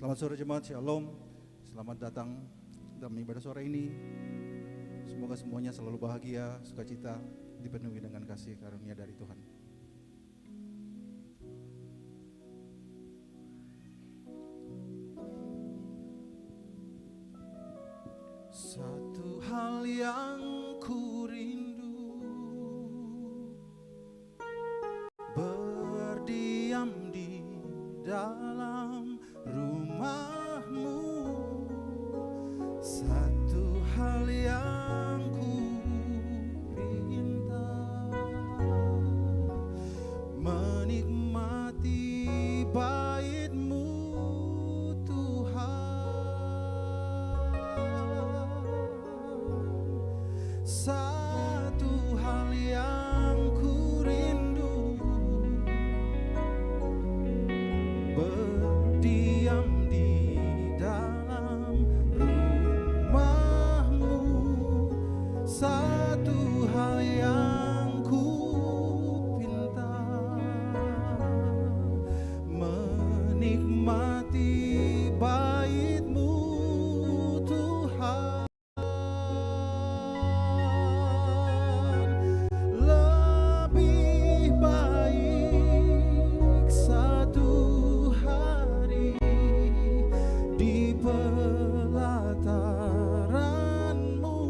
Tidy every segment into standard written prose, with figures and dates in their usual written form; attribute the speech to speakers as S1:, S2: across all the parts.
S1: Selamat sore jemaat Shalom. Selamat datang dalam ibadah sore ini. Semoga semuanya selalu bahagia, sukacita, dipenuhi dengan kasih karunia dari Tuhan. Satu hal yang ku rindu, berdiam di dalam rumahmu. Satu hal yang ku pinta, menikmati bait-Mu Tuhan. Satu hal yang ku rindu, berdiam di dalam rumah-Mu. Satu hal yang ku pinta, menikmati bait-Mu Tuhan. Lebih baik satu hari di pelataran-Mu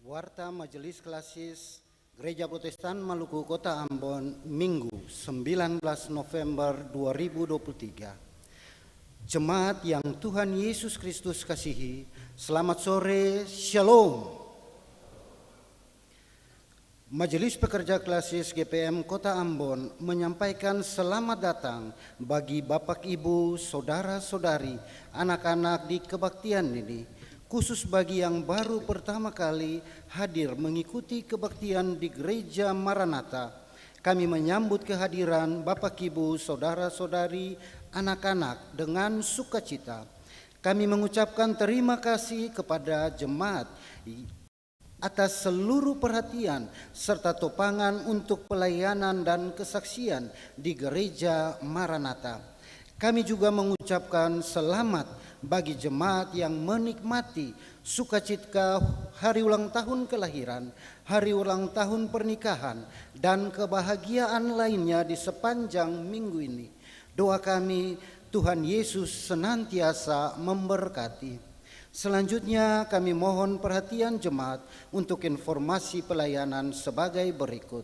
S2: Warta Majelis Klasis Gereja Protestan Maluku Kota Ambon, Minggu 19 November 2023. Jemaat yang Tuhan Yesus Kristus kasihi, selamat sore, Shalom. Majelis Pekerja Klasis GPM Kota Ambon menyampaikan selamat datang bagi Bapak Ibu, Saudara-saudari, anak-anak di kebaktian ini, khusus bagi yang baru pertama kali hadir mengikuti kebaktian di Gereja Maranatha. Kami menyambut kehadiran Bapak Ibu, Saudara-saudari, anak-anak dengan sukacita. Kami mengucapkan terima kasih kepada jemaat atas seluruh perhatian serta topangan untuk pelayanan dan kesaksian di Gereja Maranatha. Kami juga mengucapkan selamat bagi jemaat yang menikmati sukacita hari ulang tahun kelahiran, hari ulang tahun pernikahan, dan kebahagiaan lainnya di sepanjang minggu ini. Doa kami, Tuhan Yesus senantiasa memberkati. Selanjutnya kami mohon perhatian jemaat untuk informasi pelayanan sebagai berikut.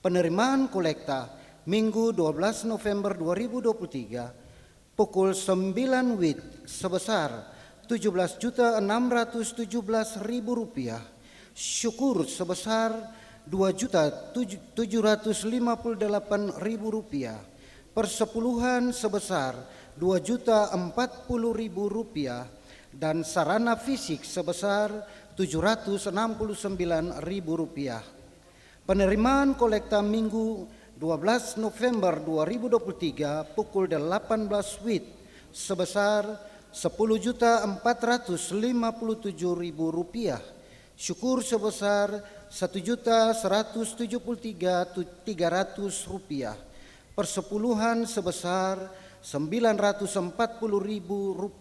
S2: Penerimaan kolekta Minggu 12 November 2023 pukul 9 WIB sebesar Rp17.617.000, syukur sebesar Rp2.758.000, persepuluhan sebesar Rp2.040.000, dan sarana fisik sebesar Rp769.000. Penerimaan kolekta Minggu 12 November 2023 pukul 18 WIB sebesar Rp10.457.000, syukur sebesar Rp1.173.300, persepuluhan sebesar Rp940.000,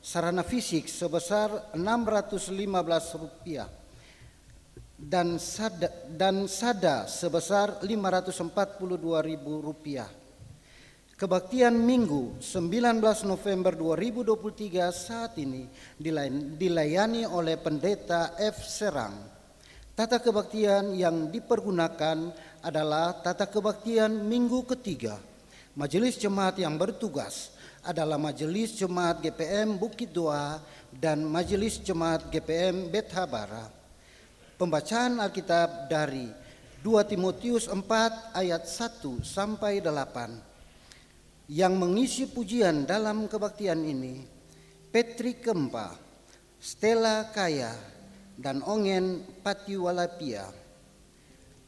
S2: sarana fisik sebesar Rp615 dan sada sebesar Rp542.000. Kebaktian Minggu 19 November 2023 saat ini dilayani oleh Pendeta F. Serang. Tata kebaktian yang dipergunakan adalah tata kebaktian minggu ketiga. Majelis jemaat yang bertugas adalah Majelis Jemaat GPM Bukit Doa dan Majelis Jemaat GPM Bethabara. Pembacaan Alkitab dari 2 Timotius 4 ayat 1 sampai 8. Yang mengisi pujian dalam kebaktian ini Petri Kempa, Stella Kaya, dan Ongen Patiwalapia.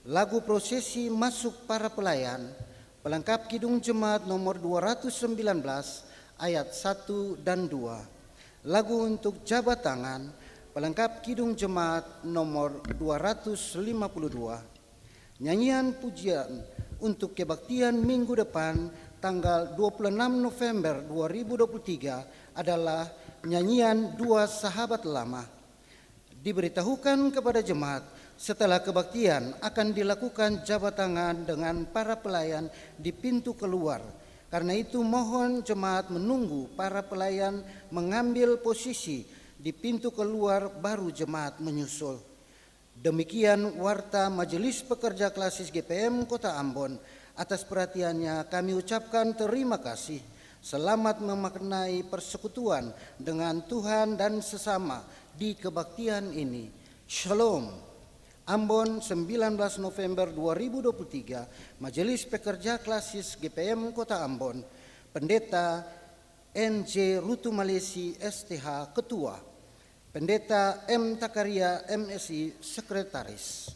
S2: Lagu prosesi masuk para pelayan, pelengkap Kidung Jemaat nomor 219 ayat 1 dan 2. Lagu untuk jabat tangan, pelengkap Kidung Jemaat nomor 252. Nyanyian pujian untuk kebaktian minggu depan tanggal 26 November 2023 adalah nyanyian Dua Sahabat Lama. Diberitahukan kepada jemaat setelah kebaktian akan dilakukan jabat tangan dengan para pelayan di pintu keluar. Karena itu mohon jemaat menunggu para pelayan mengambil posisi di pintu keluar baru jemaat menyusul. Demikian warta Majelis Pekerja Klasis GPM Kota Ambon. Atas perhatiannya kami ucapkan terima kasih. Selamat memaknai persekutuan dengan Tuhan dan sesama di kebaktian ini. Shalom. Ambon 19 November 2023, Majelis Pekerja Klasis GPM Kota Ambon, Pendeta NJ Rutu Malesi STH Ketua, Pendeta M. Takaria MSI Sekretaris.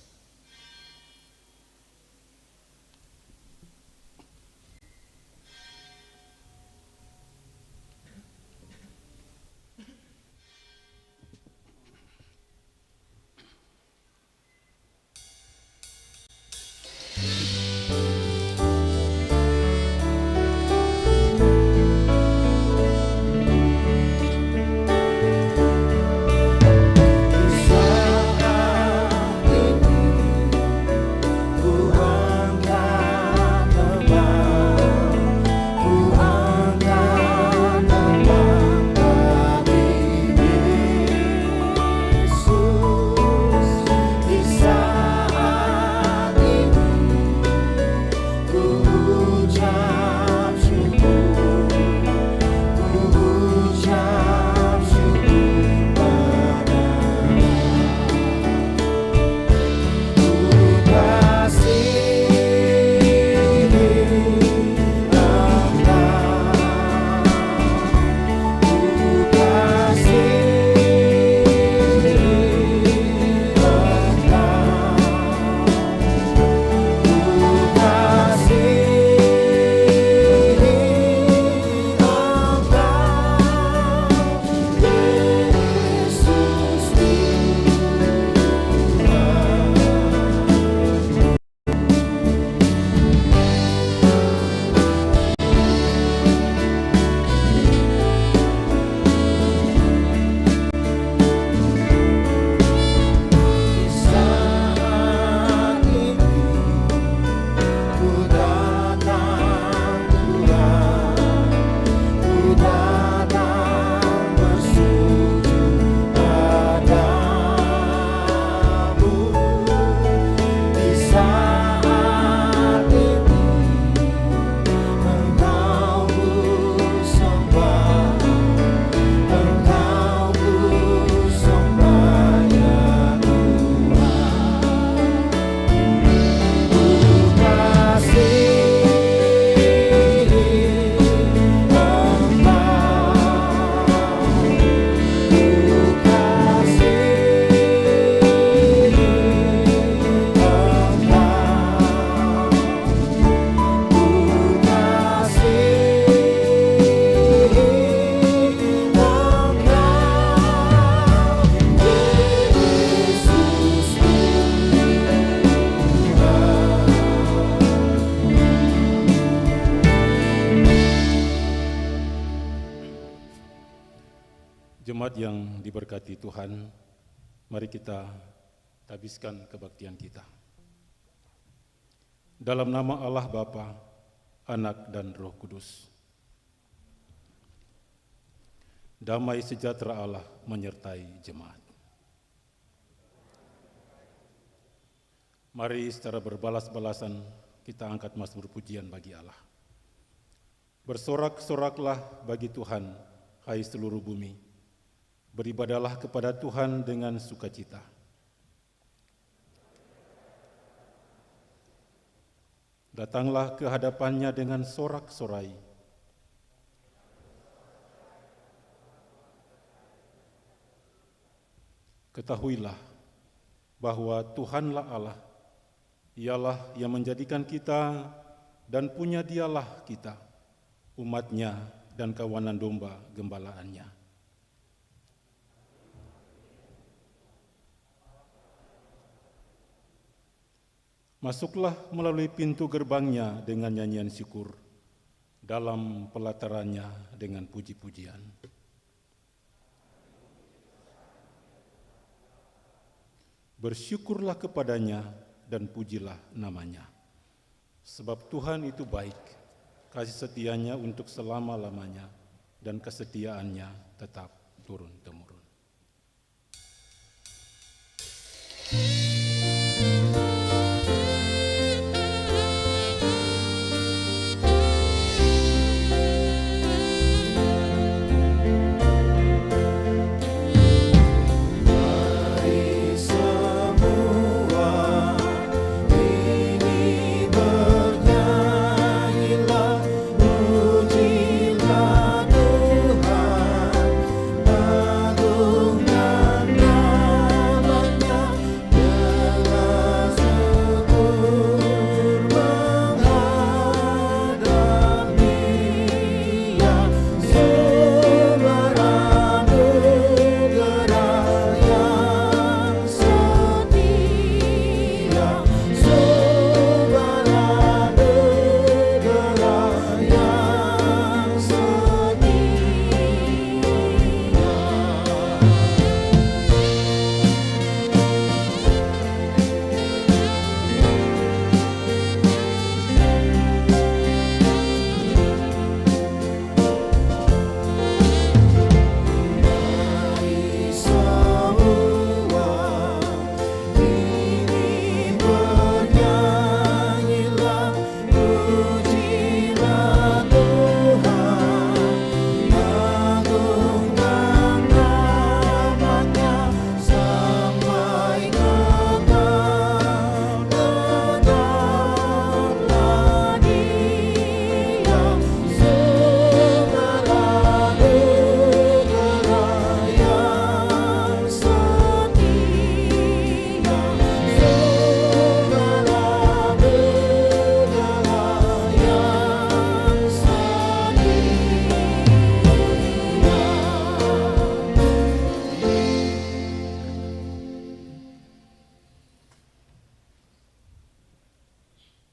S3: Saat ini yang diberkati Tuhan, mari kita habiskan kebaktian kita. Dalam nama Allah Bapa, Anak dan Roh Kudus. Damai sejahtera Allah menyertai jemaat. Mari secara berbalas-balasan kita angkat mazmur pujian bagi Allah. Bersorak-soraklah bagi Tuhan, hai seluruh bumi. Beribadalah kepada Tuhan dengan sukacita. Datanglah ke hadapannya dengan sorak-sorai. Ketahuilah bahwa Tuhanlah Allah, Ialah yang menjadikan kita dan punya Dialah kita, umatnya dan kawanan domba gembalaannya. Masuklah melalui pintu gerbangnya dengan nyanyian syukur, dalam pelatarannya dengan puji-pujian. Bersyukurlah kepadanya dan pujilah namanya. Sebab Tuhan itu baik, kasih setianya untuk selama-lamanya, dan kesetiaannya tetap turun-temurun.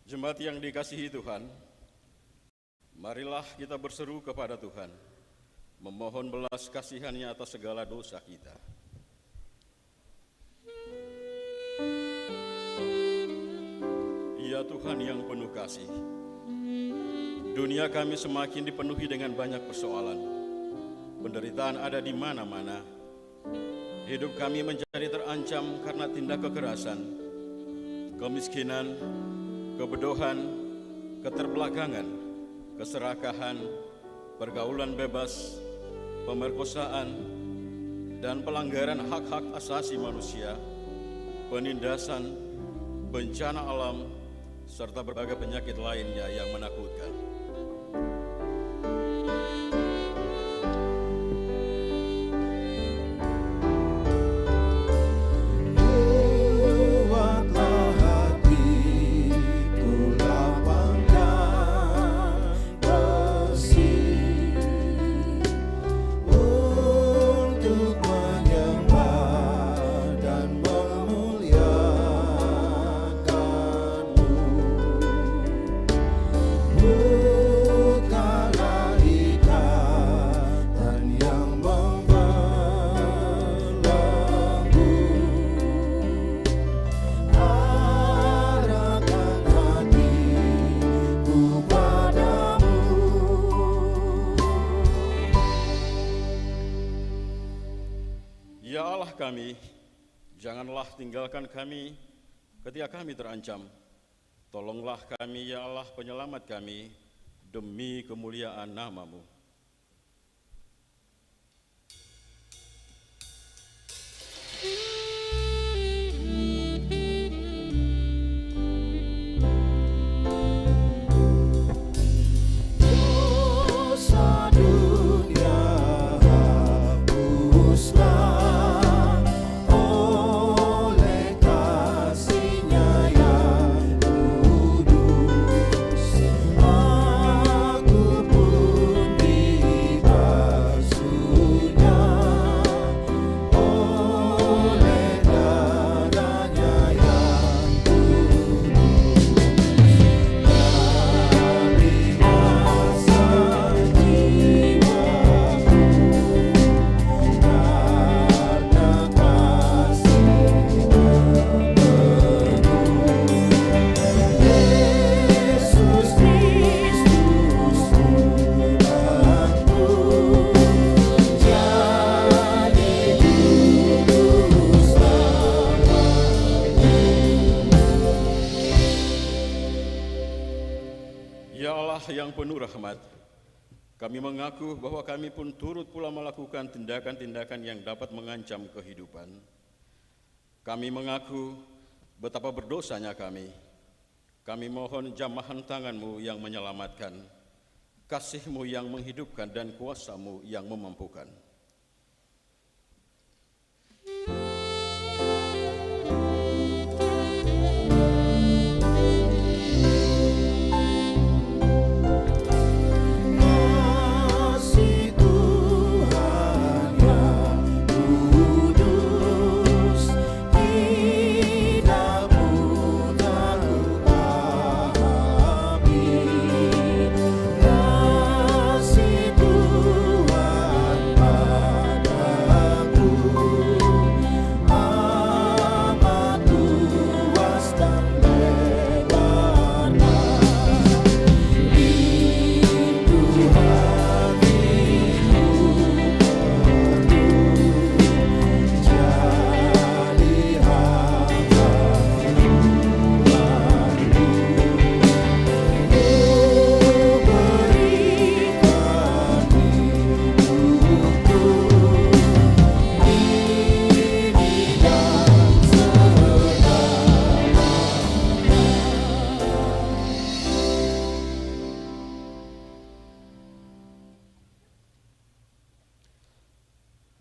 S4: Jemaat yang dikasihi Tuhan, marilah kita berseru kepada Tuhan, memohon belas kasihan-Nya atas segala dosa kita. Ya Tuhan yang penuh kasih, dunia kami semakin dipenuhi dengan banyak persoalan. Penderitaan ada di mana-mana. Hidup kami menjadi terancam karena tindak kekerasan, kemiskinan, kebodohan, keterbelakangan, keserakahan, pergaulan bebas, pemerkosaan, dan pelanggaran hak-hak asasi manusia, penindasan, bencana alam, serta berbagai penyakit lainnya yang menakutkan.
S5: Oh
S4: Ya Allah kami, janganlah tinggalkan kami ketika kami terancam. Tolonglah kami ya Allah penyelamat kami, demi kemuliaan nama-Mu. Yang penuh rahmat, kami mengaku bahwa kami pun turut pula melakukan tindakan-tindakan yang dapat mengancam kehidupan. Kami mengaku betapa berdosanya kami. Kami mohon jamahan tangan-Mu yang menyelamatkan, kasih-Mu yang menghidupkan, dan kuasa-Mu yang memampukan.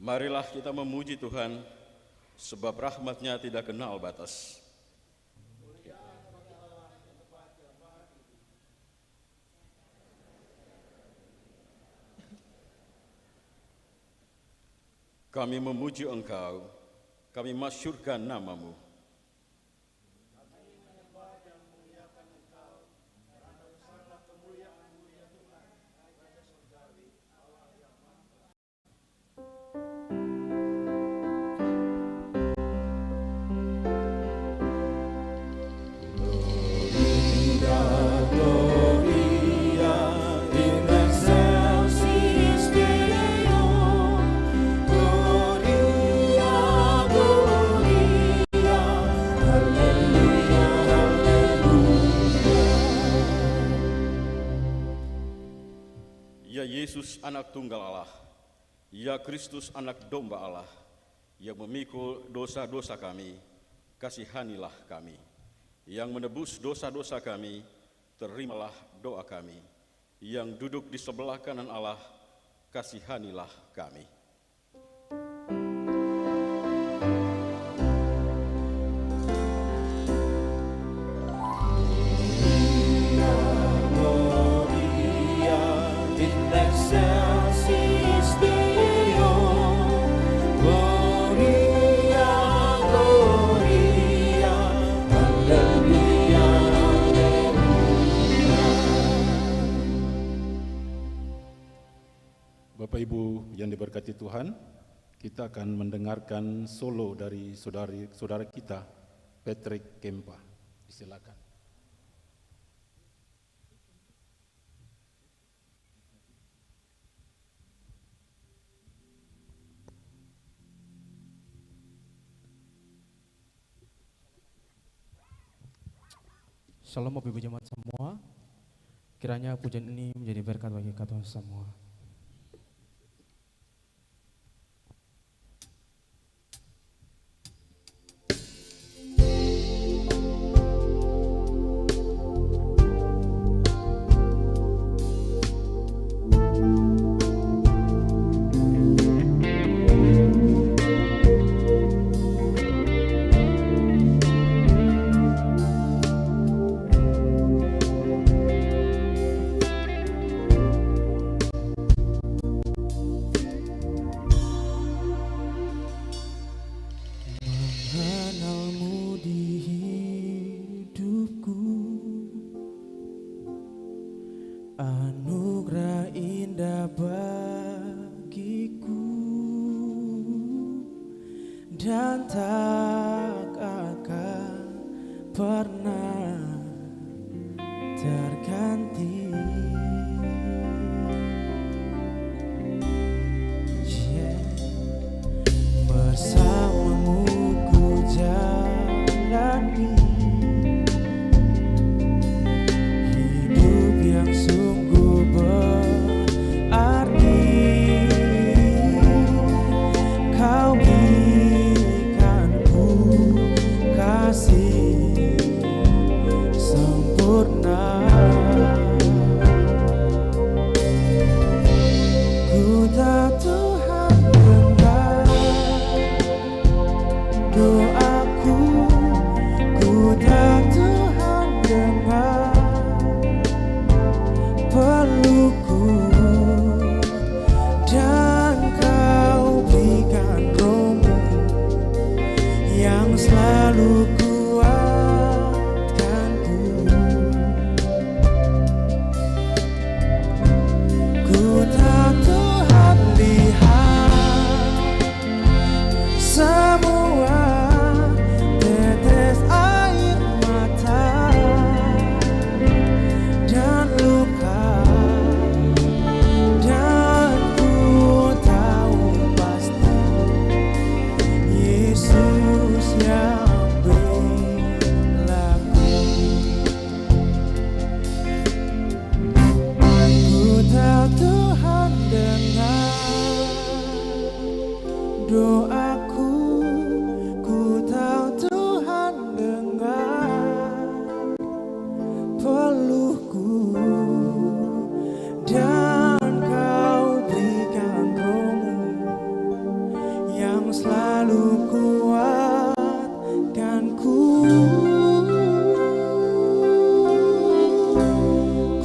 S4: Marilah kita memuji Tuhan, sebab rahmat-Nya tidak kenal batas. Kami memuji Engkau, kami masyurkan nama-Mu. Yesus anak tunggal Allah, ya Kristus anak domba Allah, yang memikul dosa-dosa kami, kasihanilah kami. Yang menebus dosa-dosa kami, terimalah doa kami. Yang duduk di sebelah kanan Allah, kasihanilah kami.
S3: Bapak Ibu yang diberkati Tuhan, kita akan mendengarkan solo dari saudara kita, Patrick Kempa. Silakan.
S5: Shalom Bapak Ibu Jemaat semua. Kiranya pujian ini menjadi berkat bagi kita semua. Mengenalmu di hidupku, anugerah indah bagiku, dan tak akan pernah terganti. Bersamamu ku jalani hidup yang sungguh berarti. Kau berikanku kasih sempurna. Ku tak Tuhan dengar doaku, ku tak Tuhan dengar pelukku, dan Kau berikan Roh-Mu yang selalu kuatkanku. Ku tak Tuhan lihat semua tetes air mata dan luka, dan ku tahu pasti Yesus yang berlaku. Ku tahu Tuhan dengar doaku, ku tahu Tuhan dengar pelukku, dan Kau berikan Roh-Mu yang selalu kuatkanku.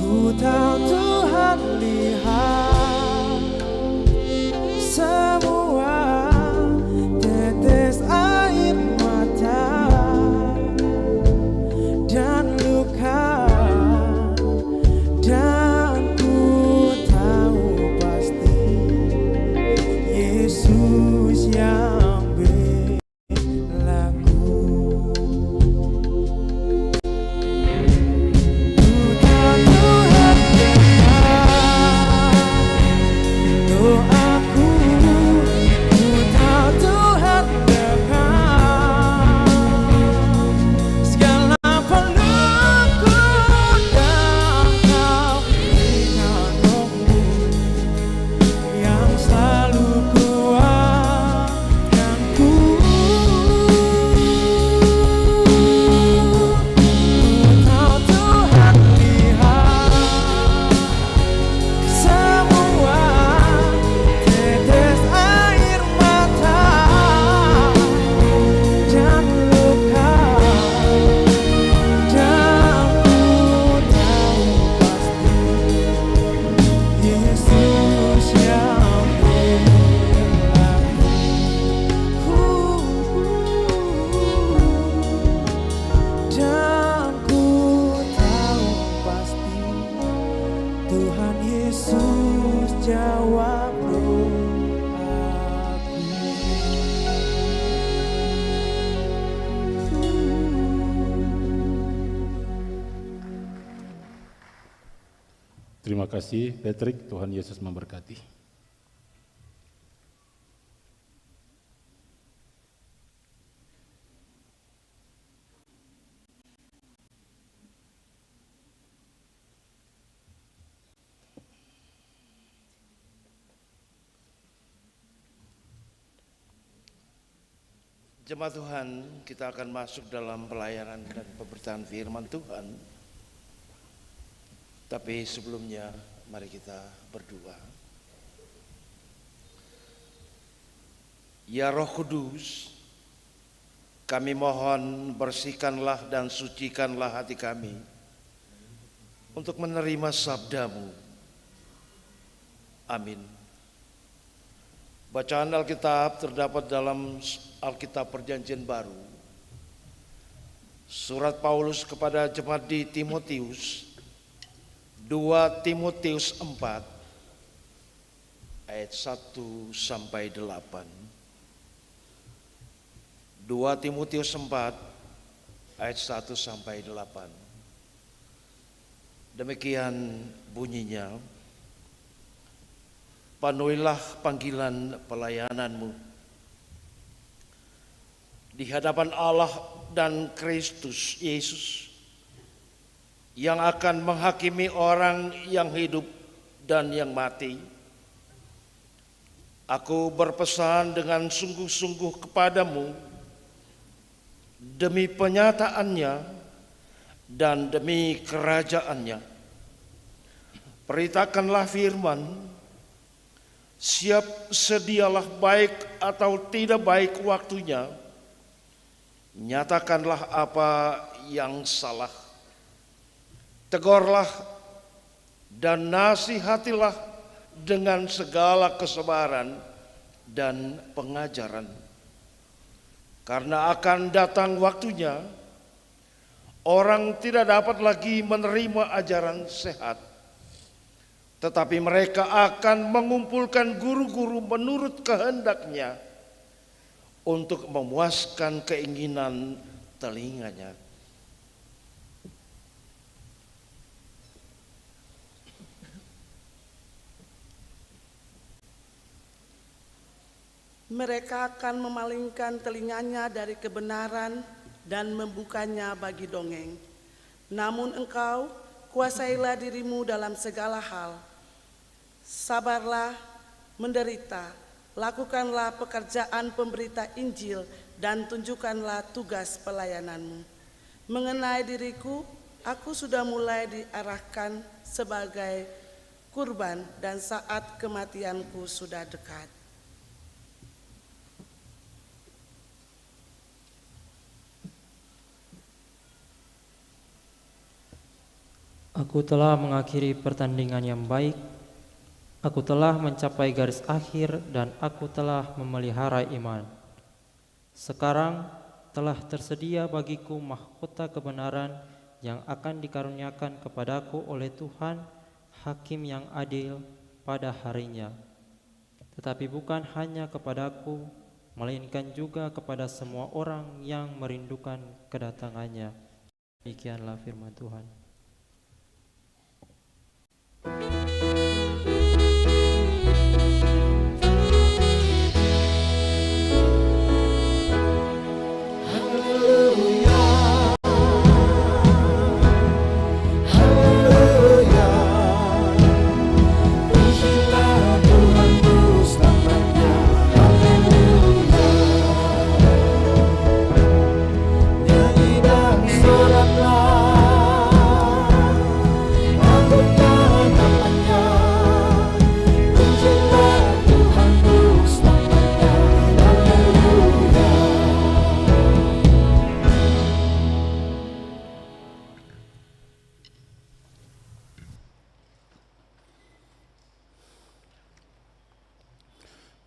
S5: Ku tahu Tuhan lihat semua tetes air mata dan luka, dan ku tahu pasti Yesus yang berlaku. Ku tahu Tuhan dengar doaku, ku tahu Tuhan dengar segala pelukku, dan Kau berikan Roh-Mu yang selalu kuatkanku. Ku tahu Tuhan lihat semua tetes air mata dan luka, dan ku tahu pasti Yesus yang berlaku. Dan ku tahu pasti Tuhan Yesus jawab doaku.
S3: Terima kasih Patrick, Tuhan Yesus memberkati.
S6: Jemaat Tuhan, kita akan masuk dalam pelayanan dan pemberitaan firman Tuhan. Tapi sebelumnya, mari kita berdoa. Ya Roh Kudus, kami mohon bersihkanlah dan sucikanlah hati kami untuk menerima sabda-Mu. Amin. Bacaan Alkitab terdapat dalam Alkitab Perjanjian Baru. Surat Paulus kepada jemaat di Timotius, 2 Timotius 4 ayat 1 sampai 8. 2 Timotius 4 ayat 1 sampai 8. Demikian bunyinya. Penuhilah panggilan pelayanan-Mu di hadapan Allah dan Kristus Yesus yang akan menghakimi orang yang hidup dan yang mati. Aku berpesan dengan sungguh-sungguh kepadamu demi penyataannya dan demi kerajaannya. Peritakanlah firman. Siap sedialah baik atau tidak baik waktunya. Nyatakanlah apa yang salah. Tegurlah dan nasihatilah dengan segala kesabaran dan pengajaran. Karena akan datang waktunya, orang tidak dapat lagi menerima ajaran sehat. Tetapi mereka akan mengumpulkan guru-guru menurut kehendaknya untuk memuaskan keinginan telinganya.
S7: Mereka akan memalingkan telinganya dari kebenaran dan membukanya bagi dongeng. Namun engkau, kuasailah dirimu dalam segala hal. Sabarlah, menderita, lakukanlah pekerjaan pemberita Injil dan tunjukkanlah tugas pelayananmu. Mengenai diriku, aku sudah mulai diarahkan sebagai kurban dan saat kematianku sudah dekat.
S5: Aku telah mengakhiri pertandingan yang baik. Aku telah mencapai garis akhir dan aku telah memelihara iman. Sekarang telah tersedia bagiku mahkota kebenaran yang akan dikaruniakan kepadaku oleh Tuhan, Hakim yang adil pada harinya. Tetapi bukan hanya kepadaku, melainkan juga kepada semua orang yang merindukan kedatangannya. Demikianlah firman Tuhan.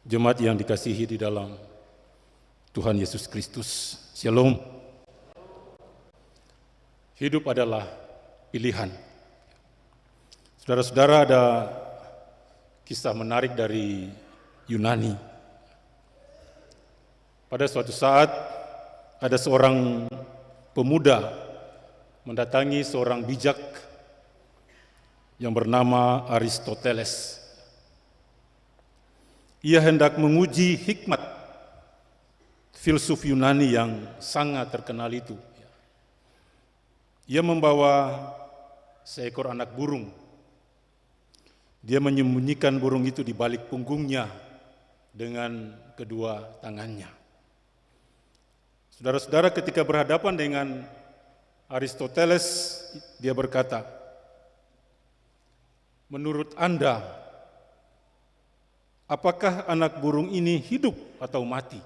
S3: Jemaat yang dikasihi di dalam Tuhan Yesus Kristus, Shalom. Hidup adalah pilihan. Saudara-saudara, ada kisah menarik dari Yunani. Pada suatu saat, ada seorang pemuda mendatangi seorang bijak yang bernama Aristoteles. Ia hendak menguji hikmat filsuf Yunani yang sangat terkenal itu. Ia membawa seekor anak burung. Dia menyembunyikan burung itu di balik punggungnya dengan kedua tangannya. Saudara-saudara, ketika berhadapan dengan Aristoteles, dia berkata, menurut Anda, apakah anak burung ini hidup atau mati?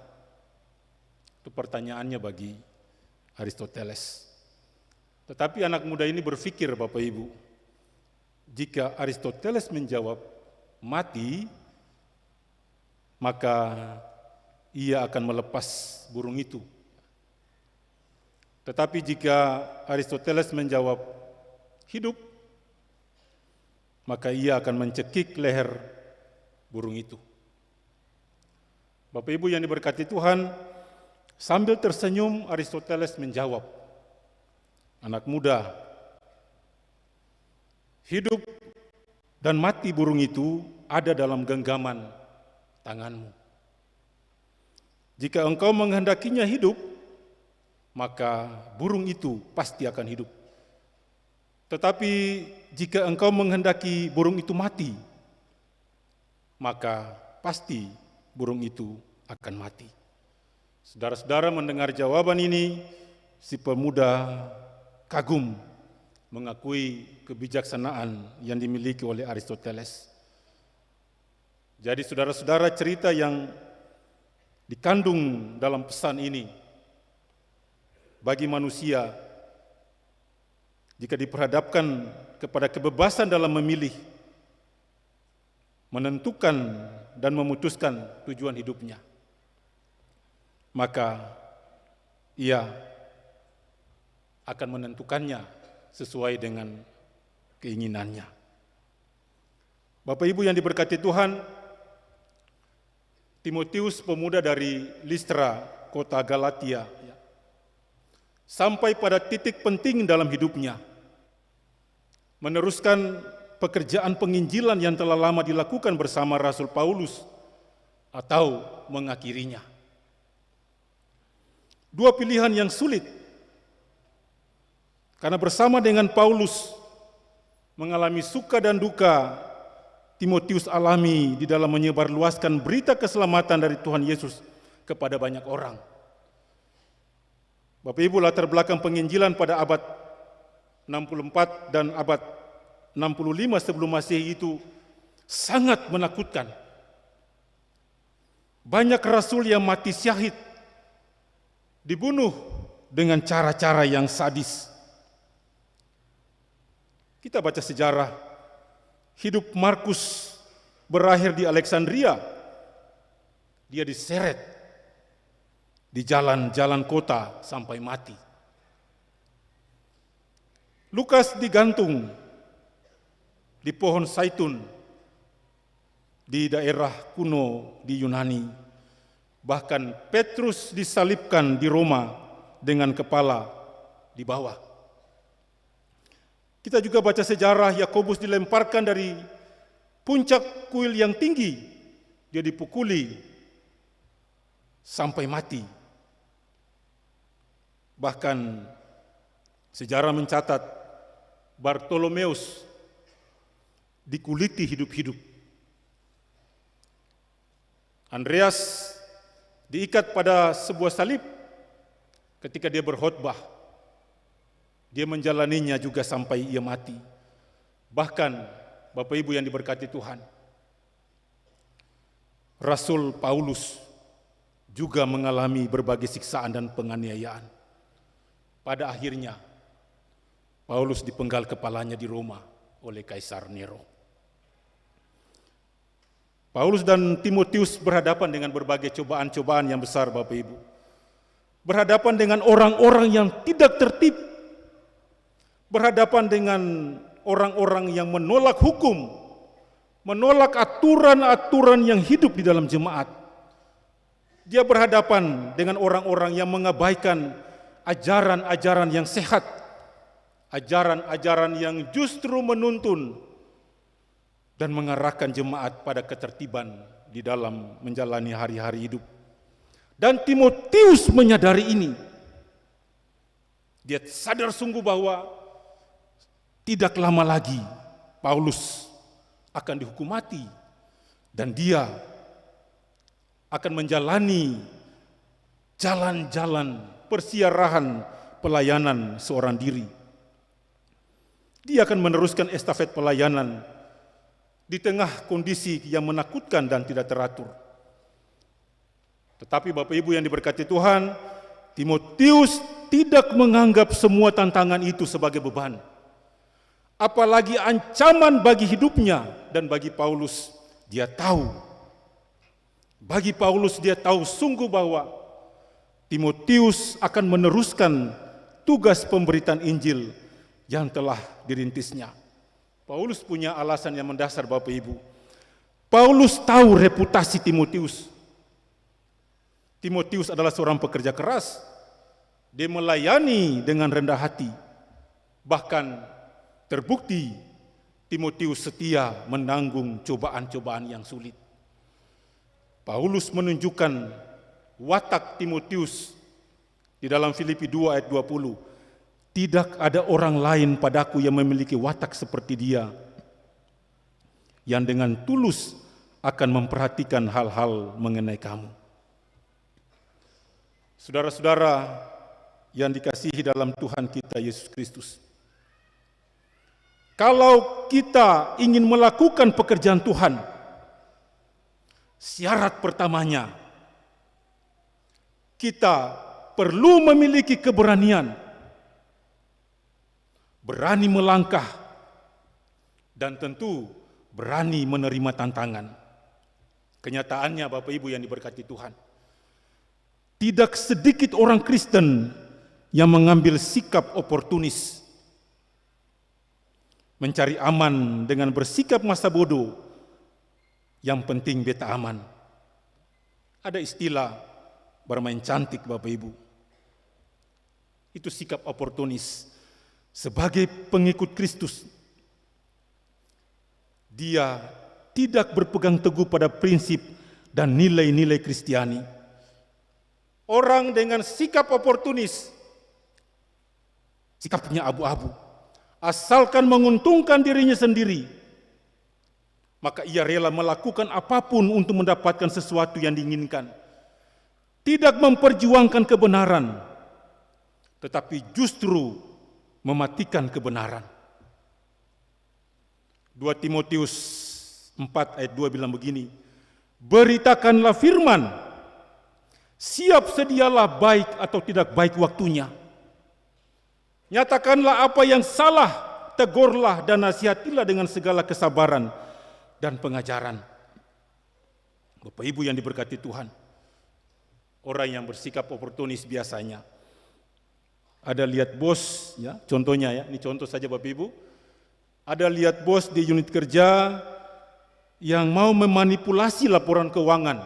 S3: Itu pertanyaannya bagi Aristoteles. Tetapi anak muda ini berpikir, Bapak Ibu, jika Aristoteles menjawab mati, maka ia akan melepas burung itu. Tetapi jika Aristoteles menjawab hidup, maka ia akan mencekik leher burung itu. Bapak Ibu yang diberkati Tuhan, sambil tersenyum Aristoteles menjawab, anak muda, hidup dan mati burung itu ada dalam genggaman tanganmu. Jika engkau menghendakinya hidup, maka burung itu pasti akan hidup. Tetapi jika engkau menghendaki burung itu mati, maka pasti burung itu akan mati. Saudara-saudara mendengar jawaban ini, si pemuda kagum mengakui kebijaksanaan yang dimiliki oleh Aristoteles. Jadi saudara-saudara, cerita yang dikandung dalam pesan ini bagi manusia, jika diperhadapkan kepada kebebasan dalam memilih, menentukan dan memutuskan tujuan hidupnya, maka ia akan menentukannya sesuai dengan keinginannya. Bapak Ibu yang diberkati Tuhan, Timotius, pemuda dari Listra, kota Galatia, sampai pada titik penting dalam hidupnya, meneruskan pekerjaan penginjilan yang telah lama dilakukan bersama Rasul Paulus atau mengakhirinya. Dua pilihan yang sulit, karena bersama dengan Paulus mengalami suka dan duka, Timotius alami di dalam menyebarluaskan berita keselamatan dari Tuhan Yesus kepada banyak orang. Bapak Ibu, latar belakang penginjilan pada abad 64 dan abad 65 sebelum Masehi itu sangat menakutkan. Banyak rasul yang mati syahid, dibunuh dengan cara-cara yang sadis. Kita baca sejarah, hidup Markus berakhir di Alexandria. Dia diseret di jalan-jalan kota sampai mati. Lukas digantung di pohon zaitun di daerah kuno di Yunani. Bahkan Petrus disalibkan di Roma dengan kepala di bawah. Kita juga baca sejarah Yakobus dilemparkan dari puncak kuil yang tinggi. Dia dipukuli sampai mati. Bahkan sejarah mencatat Bartolomeus dikuliti hidup-hidup. Andreas diikat pada sebuah salib ketika dia berkhotbah. Dia menjalaninya juga sampai ia mati. Bahkan Bapak Ibu yang diberkati Tuhan, Rasul Paulus juga mengalami berbagai siksaan dan penganiayaan. Pada akhirnya Paulus dipenggal kepalanya di Roma oleh Kaisar Nero. Paulus dan Timotius berhadapan dengan berbagai cobaan-cobaan yang besar, Bapak Ibu. Berhadapan dengan orang-orang yang tidak tertib. Berhadapan dengan orang-orang yang menolak hukum, menolak aturan-aturan yang hidup di dalam jemaat. Dia berhadapan dengan orang-orang yang mengabaikan ajaran-ajaran yang sehat, ajaran-ajaran yang justru menuntun dan mengarahkan jemaat pada ketertiban di dalam menjalani hari-hari hidup. Dan Timotius menyadari ini. Dia sadar sungguh bahwa tidak lama lagi Paulus akan dihukum mati dan dia akan menjalani jalan-jalan persiarahan pelayanan seorang diri. Dia akan meneruskan estafet pelayanan di tengah kondisi yang menakutkan dan tidak teratur. Tetapi Bapak Ibu yang diberkati Tuhan, Timotius tidak menganggap semua tantangan itu sebagai beban, apalagi ancaman bagi hidupnya. Dan bagi Paulus, dia tahu sungguh bahwa Timotius akan meneruskan tugas pemberitaan Injil yang telah dirintisnya. Paulus punya alasan yang mendasar, Bapak Ibu. Paulus tahu reputasi Timotius. Timotius adalah seorang pekerja keras. Dia melayani dengan rendah hati. Bahkan terbukti Timotius setia menanggung cobaan-cobaan yang sulit. Paulus menunjukkan watak Timotius di dalam Filipi 2 ayat 20. Tidak ada orang lain padaku yang memiliki watak seperti dia, yang dengan tulus akan memperhatikan hal-hal mengenai kamu. Saudara-saudara yang dikasihi dalam Tuhan kita Yesus Kristus, kalau kita ingin melakukan pekerjaan Tuhan, syarat pertamanya kita perlu memiliki keberanian, berani melangkah, dan tentu berani menerima tantangan. Kenyataannya Bapak Ibu yang diberkati Tuhan, tidak sedikit orang Kristen yang mengambil sikap oportunis, mencari aman dengan bersikap masa bodoh, yang penting beta aman. Ada istilah bermain cantik Bapak Ibu. Itu sikap oportunis. Sebagai pengikut Kristus, dia tidak berpegang teguh pada prinsip dan nilai-nilai Kristiani. Orang dengan sikap oportunis, sikapnya abu-abu, asalkan menguntungkan dirinya sendiri, maka ia rela melakukan apapun untuk mendapatkan sesuatu yang diinginkan. Tidak memperjuangkan kebenaran, tetapi justru mematikan kebenaran. 2 Timotius 4 ayat 2 bilang begini, beritakanlah firman, siap sedialah baik atau tidak baik waktunya. Nyatakanlah apa yang salah, tegurlah dan nasihatilah dengan segala kesabaran dan pengajaran. Bapak Ibu yang diberkati Tuhan, orang yang bersikap oportunis biasanya ada lihat bos, ya, contohnya ya, ini contoh saja Bapak Ibu. Ada lihat bos di unit kerja yang mau memanipulasi laporan keuangan,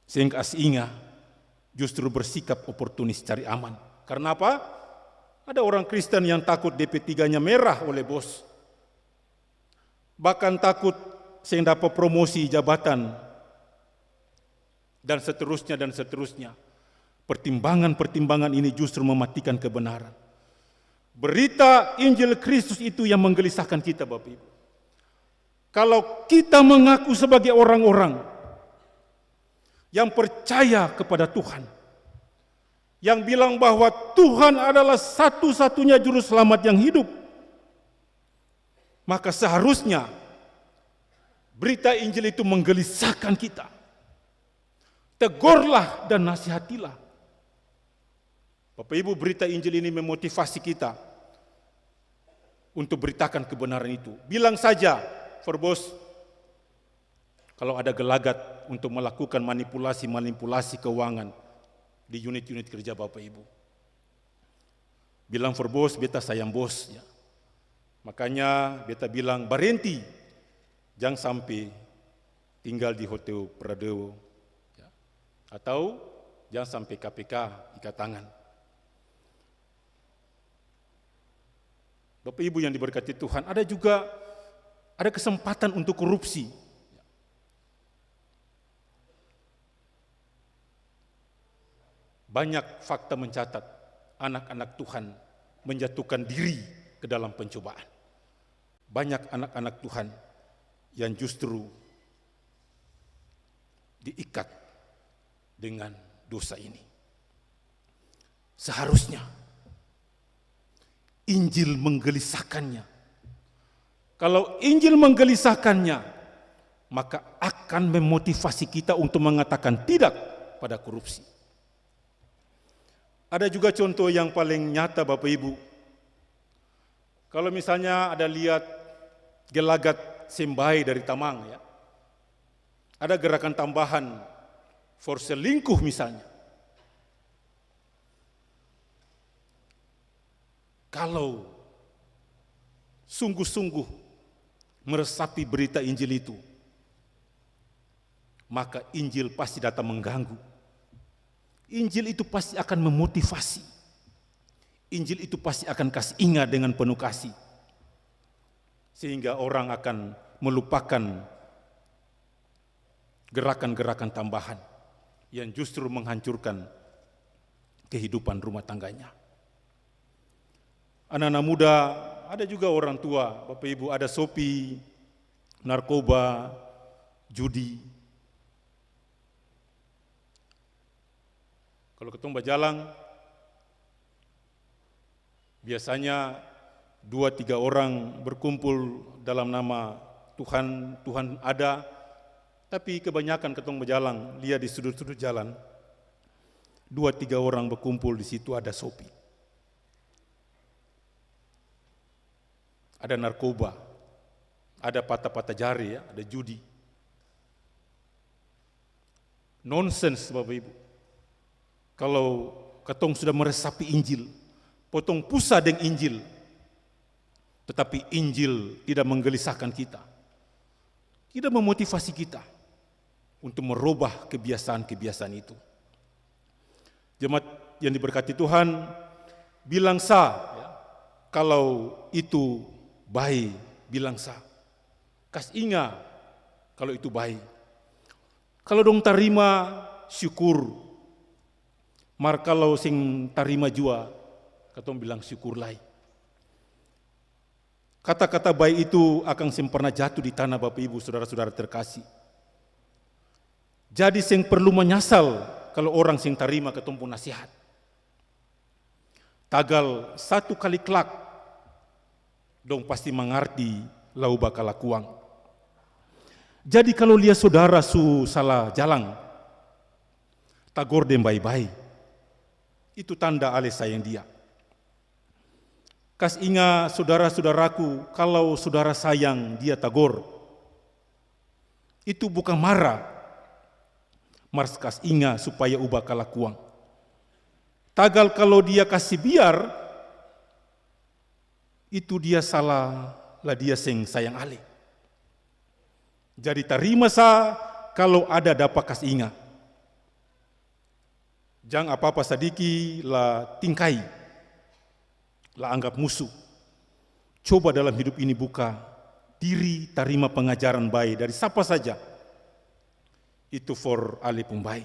S3: sehingga asingnya justru bersikap oportunis cari aman. Karena apa? Ada orang Kristen yang takut DP3-nya merah oleh bos, bahkan takut sehingga dapat promosi jabatan, dan seterusnya dan seterusnya. Pertimbangan-pertimbangan ini justru mematikan kebenaran. Berita Injil Kristus itu yang menggelisahkan kita Bapak Ibu. Kalau kita mengaku sebagai orang-orang yang percaya kepada Tuhan, yang bilang bahwa Tuhan adalah satu-satunya juru selamat yang hidup, maka seharusnya berita Injil itu menggelisahkan kita. Tegurlah dan nasihatilah. Bapak Ibu, berita Injil ini memotivasi kita untuk beritakan kebenaran itu. Bilang saja, Verbos, kalau ada gelagat untuk melakukan manipulasi keuangan di unit-unit kerja Bapak Ibu. Bilang Verbos, beta sayang bos. Ya. Makanya beta bilang, berhenti, jangan sampai tinggal di Hotel Pradewo. Ya. Atau jangan sampai KPK ikat tangan. Bapak Ibu yang diberkati Tuhan, ada kesempatan untuk korupsi. Banyak fakta mencatat anak-anak Tuhan menjatuhkan diri ke dalam pencobaan. Banyak anak-anak Tuhan yang justru diikat, dengan dosa ini. Seharusnya Injil menggelisahkannya. Kalau Injil menggelisahkannya, maka akan memotivasi kita untuk mengatakan tidak pada korupsi. Ada juga contoh yang paling nyata Bapak Ibu. Kalau misalnya ada lihat gelagat sembai dari Tamang, ya, ada gerakan tambahan for selingkuh misalnya. Kalau sungguh-sungguh meresapi berita Injil itu, maka Injil pasti datang mengganggu. Injil itu pasti akan memotivasi. Injil itu pasti akan kasih ingat dengan penuh kasih. Sehingga orang akan melupakan gerakan-gerakan tambahan yang justru menghancurkan kehidupan rumah tangganya. Anak-anak muda, ada juga orang tua, Bapak Ibu, ada sopi, narkoba, judi. Kalau ketemu berjalan, biasanya 2-3 orang berkumpul dalam nama Tuhan, Tuhan ada, tapi kebanyakan ketemu berjalan, lihat di sudut-sudut jalan, 2-3 orang berkumpul di situ ada sopi. Ada narkoba, ada patah-patah jari, ya, ada judi. Nonsens Bapak Ibu. Kalau ketong sudah meresapi Injil, potong pusa dengan Injil, tetapi Injil tidak menggelisahkan kita, tidak memotivasi kita untuk merubah kebiasaan-kebiasaan itu. Jemaat yang diberkati Tuhan, bilang sa, ya, kalau itu baik, bilang sa. Kas ingat kalau itu baik. Kalau dong tarima, syukur. Mar kalau sing tarima jua, katong bilang syukur lai. Kata-kata baik itu akan sing pernah jatuh di tanah Bapak Ibu, saudara-saudara terkasih. Jadi sing perlu menyesal kalau orang sing tarima katong pun nasihat. Tagal 1 kali kelak, dong pasti mengerti lau bakal lakuang. Jadi kalau lihat saudara su salah jalan, tagor dem baik-baik. Itu tanda ale sayang dia. Kas ingat saudara-saudaraku, kalau saudara sayang dia tagor, itu bukan marah. Mars kas ingat supaya ubah kalakuang. Tagal kalau dia kasih biar, itu dia salah lah dia sing sayang ale. Jadi terima sa kalau ada dapat kas ingat. Jangan apa-apa sadiki lah tingkai, lah anggap musuh. Coba dalam hidup ini buka diri, terima pengajaran baik dari siapa saja. Itu for ale pun baik.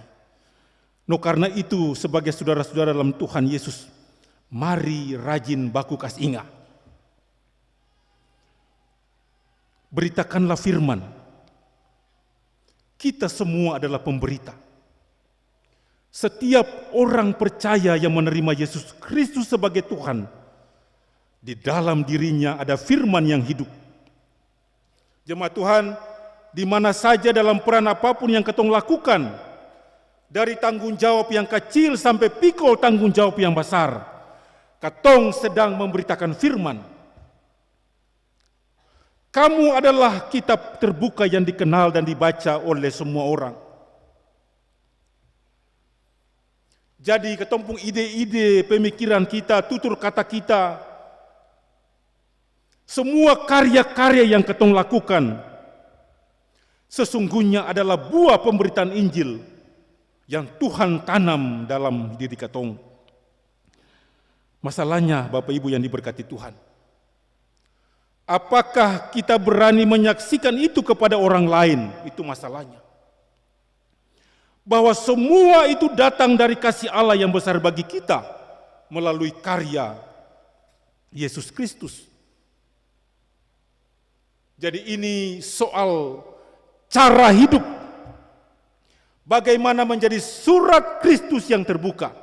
S3: No karena itu sebagai saudara-saudara dalam Tuhan Yesus, mari rajin baku kas ingat. Beritakanlah firman. Kita semua adalah pemberita. Setiap orang percaya yang menerima Yesus Kristus sebagai Tuhan, di dalam dirinya ada firman yang hidup. Jemaat Tuhan, di mana saja dalam peran apapun yang ketong lakukan, dari tanggung jawab yang kecil sampai pikul tanggung jawab yang besar, ketong sedang memberitakan firman. Kamu adalah kitab terbuka yang dikenal dan dibaca oleh semua orang. Jadi ketempung ide-ide pemikiran kita, tutur kata kita, semua karya-karya yang ketong lakukan sesungguhnya adalah buah pemberitaan Injil yang Tuhan tanam dalam diri ketong. Masalahnya Bapak Ibu yang diberkati Tuhan, apakah kita berani menyaksikan itu kepada orang lain? Itu masalahnya. Bahwa semua itu datang dari kasih Allah yang besar bagi kita melalui karya Yesus Kristus. Jadi ini soal cara hidup. bagaimana menjadi surat Kristus yang terbuka,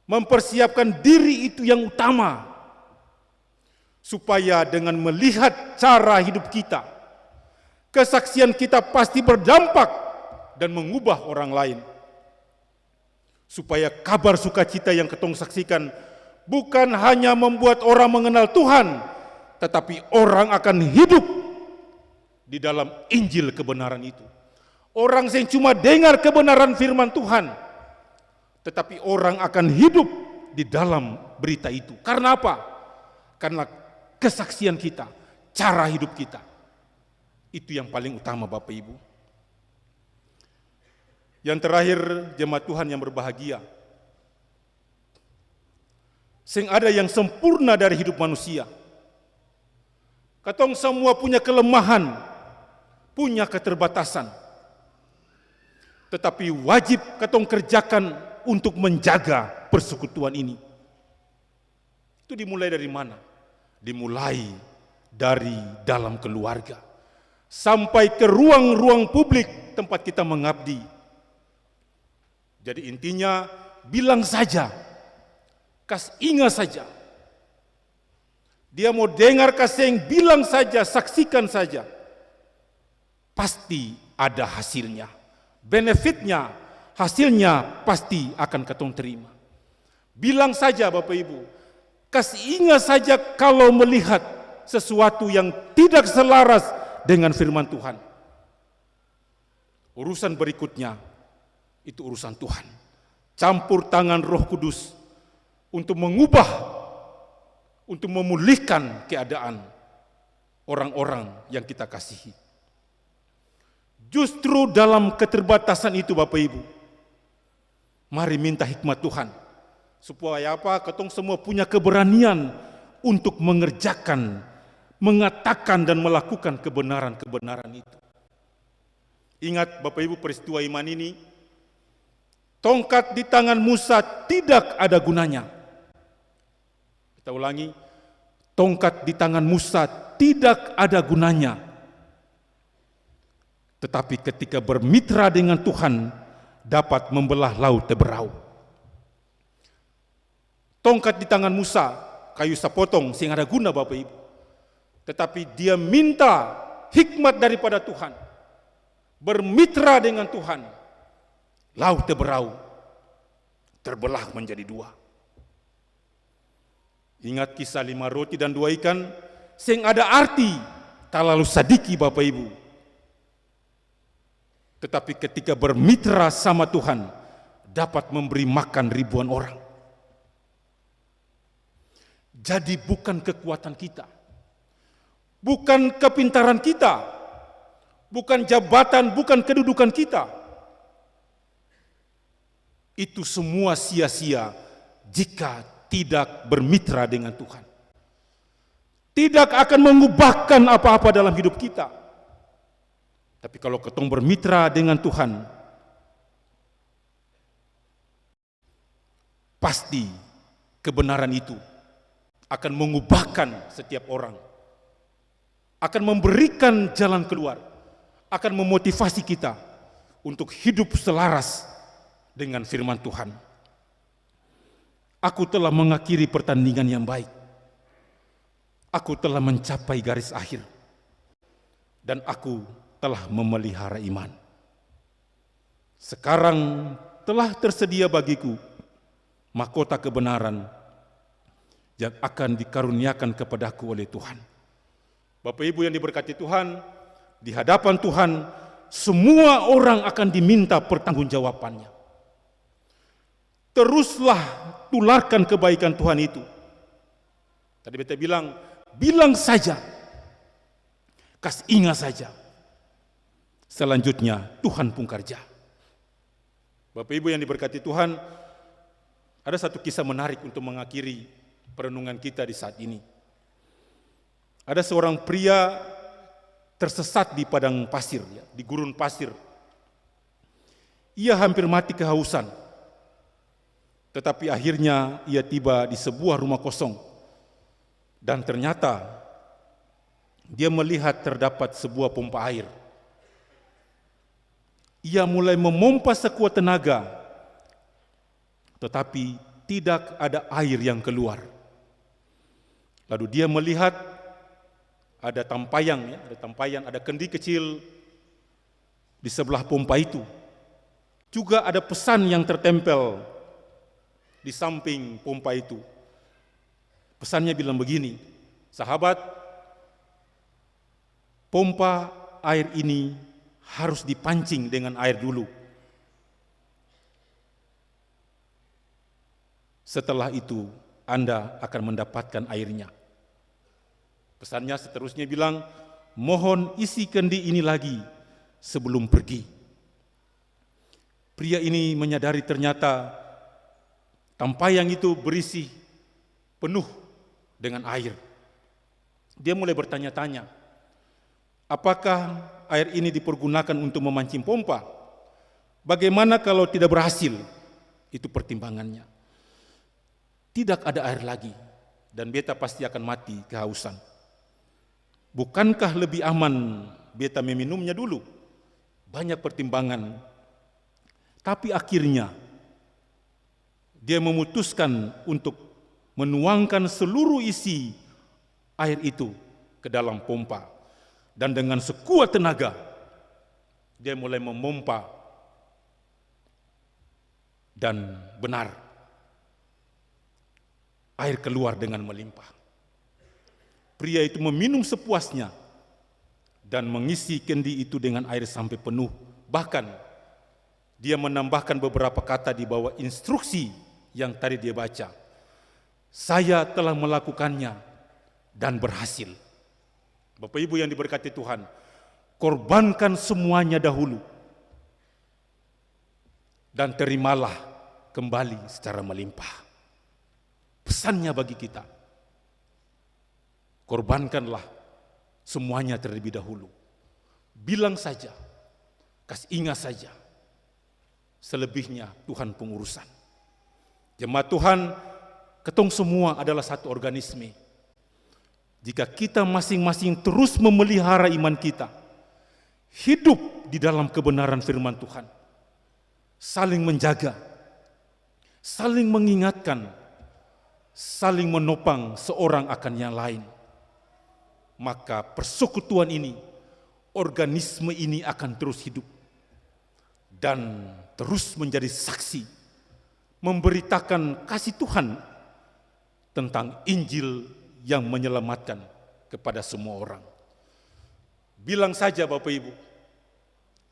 S3: mempersiapkan diri itu yang utama, supaya dengan melihat cara hidup kita, kesaksian kita pasti berdampak dan mengubah orang lain. Supaya kabar sukacita yang ketong saksikan bukan hanya membuat orang mengenal Tuhan, tetapi orang akan hidup di dalam Injil kebenaran itu. Orang yang cuma dengar kebenaran firman Tuhan, tetapi orang akan hidup di dalam berita itu. Karena apa? Karena kesaksian kita, cara hidup kita. Itu yang paling utama, Bapak Ibu. Yang terakhir, jemaat Tuhan yang berbahagia. Sing ada yang sempurna dari hidup manusia. Katong semua punya kelemahan, punya keterbatasan. Tetapi wajib katong kerjakan untuk menjaga persekutuan ini. Itu dimulai dari mana? Dimulai dari dalam keluarga. Sampai ke ruang-ruang publik tempat kita mengabdi. Jadi intinya, bilang saja, ingat saja. Dia mau dengar kasing, bilang saja, saksikan saja. Pasti ada hasilnya. Benefitnya, hasilnya pasti akan ketong terima. Bilang saja Bapak Ibu, ingat saja kalau melihat sesuatu yang tidak selaras dengan firman Tuhan. Urusan berikutnya, itu urusan Tuhan. Campur tangan Roh Kudus untuk mengubah, untuk memulihkan keadaan orang-orang yang kita kasihi. Justru dalam keterbatasan itu Bapak Ibu, mari minta hikmat Tuhan. Supaya apa? Ketong semua punya keberanian untuk mengerjakan, mengatakan dan melakukan kebenaran-kebenaran itu. Ingat Bapak Ibu, peristiwa iman ini, tongkat di tangan Musa tidak ada gunanya. Kita ulangi, tongkat di tangan Musa tidak ada gunanya. Tetapi ketika bermitra dengan Tuhan, dapat membelah laut teberau. Tongkat di tangan Musa, kayu sapotong, sing ada guna Bapak Ibu. Tetapi dia minta hikmat daripada Tuhan. Bermitra dengan Tuhan. Laut teberau, terbelah menjadi dua. Ingat kisah 5 roti dan 2 ikan, sing ada arti, tak lalu sadiki Bapak Ibu. Tetapi ketika bermitra sama Tuhan, dapat memberi makan ribuan orang. Jadi bukan kekuatan kita, bukan kepintaran kita, bukan jabatan, bukan kedudukan kita. Itu semua sia-sia jika tidak bermitra dengan Tuhan. Tidak akan mengubahkan apa-apa dalam hidup kita. Tapi kalau ketong bermitra dengan Tuhan, pasti kebenaran itu akan mengubahkan setiap orang. Akan memberikan jalan keluar. Akan memotivasi kita untuk hidup selaras dengan firman Tuhan. Aku telah mengakhiri pertandingan yang baik. Aku telah mencapai garis akhir. Dan aku telah memelihara iman. Sekarang telah tersedia bagiku mahkota kebenaran yang akan dikaruniakan kepadaku oleh Tuhan. Bapak Ibu yang diberkati Tuhan, di hadapan Tuhan semua orang akan diminta pertanggungjawabannya. Teruslah tularkan kebaikan Tuhan itu. Tadi beta bilang saja, ingat saja. Selanjutnya Tuhan pun kerja. Bapak Ibu yang diberkati Tuhan, ada satu kisah menarik untuk mengakhiri perenungan kita di saat ini. Ada seorang pria tersesat di padang pasir, di gurun pasir. Ia hampir mati kehausan. Tetapi akhirnya ia tiba di sebuah rumah kosong. Dan ternyata dia melihat terdapat sebuah pompa air. Ia mulai memompa sekuat tenaga, tetapi tidak ada air yang keluar. Lalu dia melihat ada tampayan, ada kendi kecil di sebelah pompa itu. Juga ada pesan yang tertempel di samping pompa itu. Pesannya bilang begini, sahabat, pompa air ini harus dipancing dengan air dulu. Setelah itu Anda akan mendapatkan airnya. Pesannya seterusnya bilang, mohon isi kendi ini lagi sebelum pergi. Pria ini menyadari ternyata tampayan itu berisi penuh dengan air. Dia mulai bertanya-tanya, apakah air ini dipergunakan untuk memancing pompa? Bagaimana kalau tidak berhasil? Itu pertimbangannya. Tidak ada air lagi dan beta pasti akan mati kehausan. Bukankah lebih aman beta meminumnya dulu? Banyak pertimbangan. Tapi akhirnya dia memutuskan untuk menuangkan seluruh isi air itu ke dalam pompa. Dan dengan sekuat tenaga, dia mulai memompa. Dan benar, air keluar dengan melimpah. Pria itu meminum sepuasnya dan mengisi kendi itu dengan air sampai penuh. Bahkan, dia menambahkan beberapa kata di bawah instruksi yang tadi dia baca. Saya telah melakukannya dan berhasil. Bapak Ibu yang diberkati Tuhan, korbankan semuanya dahulu dan terimalah kembali secara melimpah. Pesannya bagi kita, korbankanlah semuanya terlebih dahulu. Bilang saja, kasih ingat saja, selebihnya Tuhan pengurusan. Jemaat Tuhan, ketong semua adalah satu organisme. Jika kita masing-masing terus memelihara iman kita, hidup di dalam kebenaran firman Tuhan, saling menjaga, saling mengingatkan, saling menopang seorang akan yang lain, maka persekutuan ini, organisme ini akan terus hidup dan terus menjadi saksi, memberitakan kasih Tuhan tentang Injil yang menyelamatkan kepada semua orang. Bilang saja Bapak Ibu,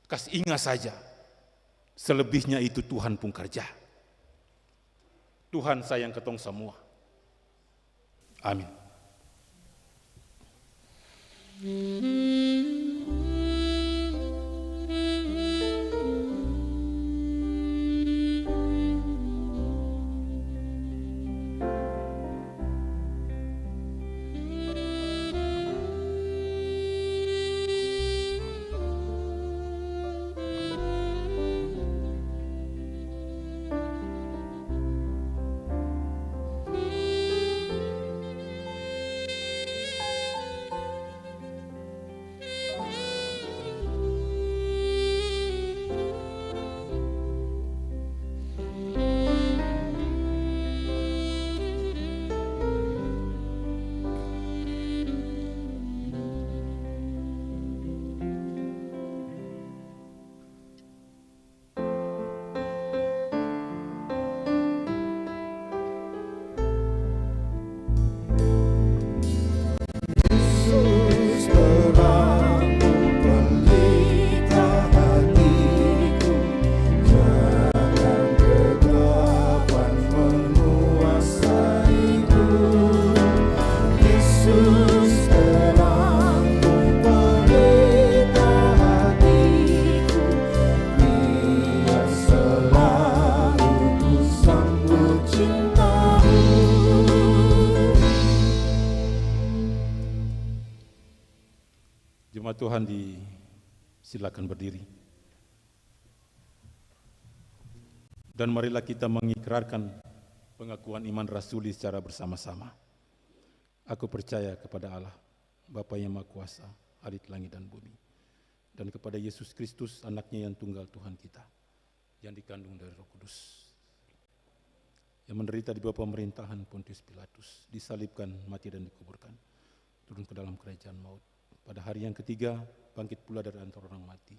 S3: kasih ingat saja, selebihnya itu Tuhan pun kerja. Tuhan sayang ketong semua. Amin. Tuhan disilakan berdiri. Dan marilah kita mengikrarkan pengakuan iman rasuli secara bersama-sama. Aku percaya kepada Allah, Bapa yang Maha Kuasa, Ahli langit dan bumi. dan kepada Yesus Kristus, anaknya yang tunggal Tuhan kita, yang dikandung dari Roh Kudus, yang menderita di bawah pemerintahan Pontius Pilatus, disalibkan, mati dan dikuburkan, turun ke dalam kerajaan maut. Pada hari yang ketiga, bangkit pula dari antara orang mati,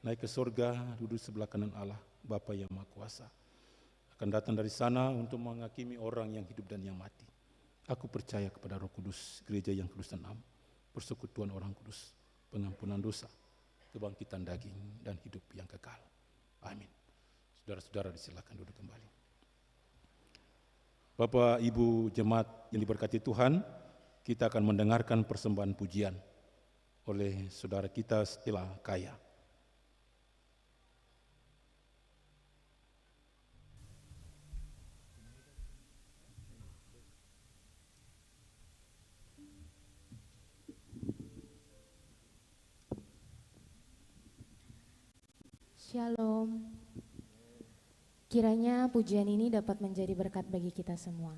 S3: naik ke sorga, duduk sebelah kanan Allah, Bapa yang Maha Kuasa, akan datang dari sana untuk menghakimi orang yang hidup dan yang mati. Aku percaya kepada Roh Kudus, gereja yang kudus dan am, persekutuan orang kudus, pengampunan dosa, kebangkitan daging, dan hidup yang kekal. Amin. Saudara-saudara disilakan duduk kembali. Bapak, Ibu, jemaat yang diberkati Tuhan, kita akan mendengarkan persembahan pujian oleh saudara kita Stella Kaya.
S8: Shalom. Kiranya pujian ini dapat menjadi berkat bagi kita semua.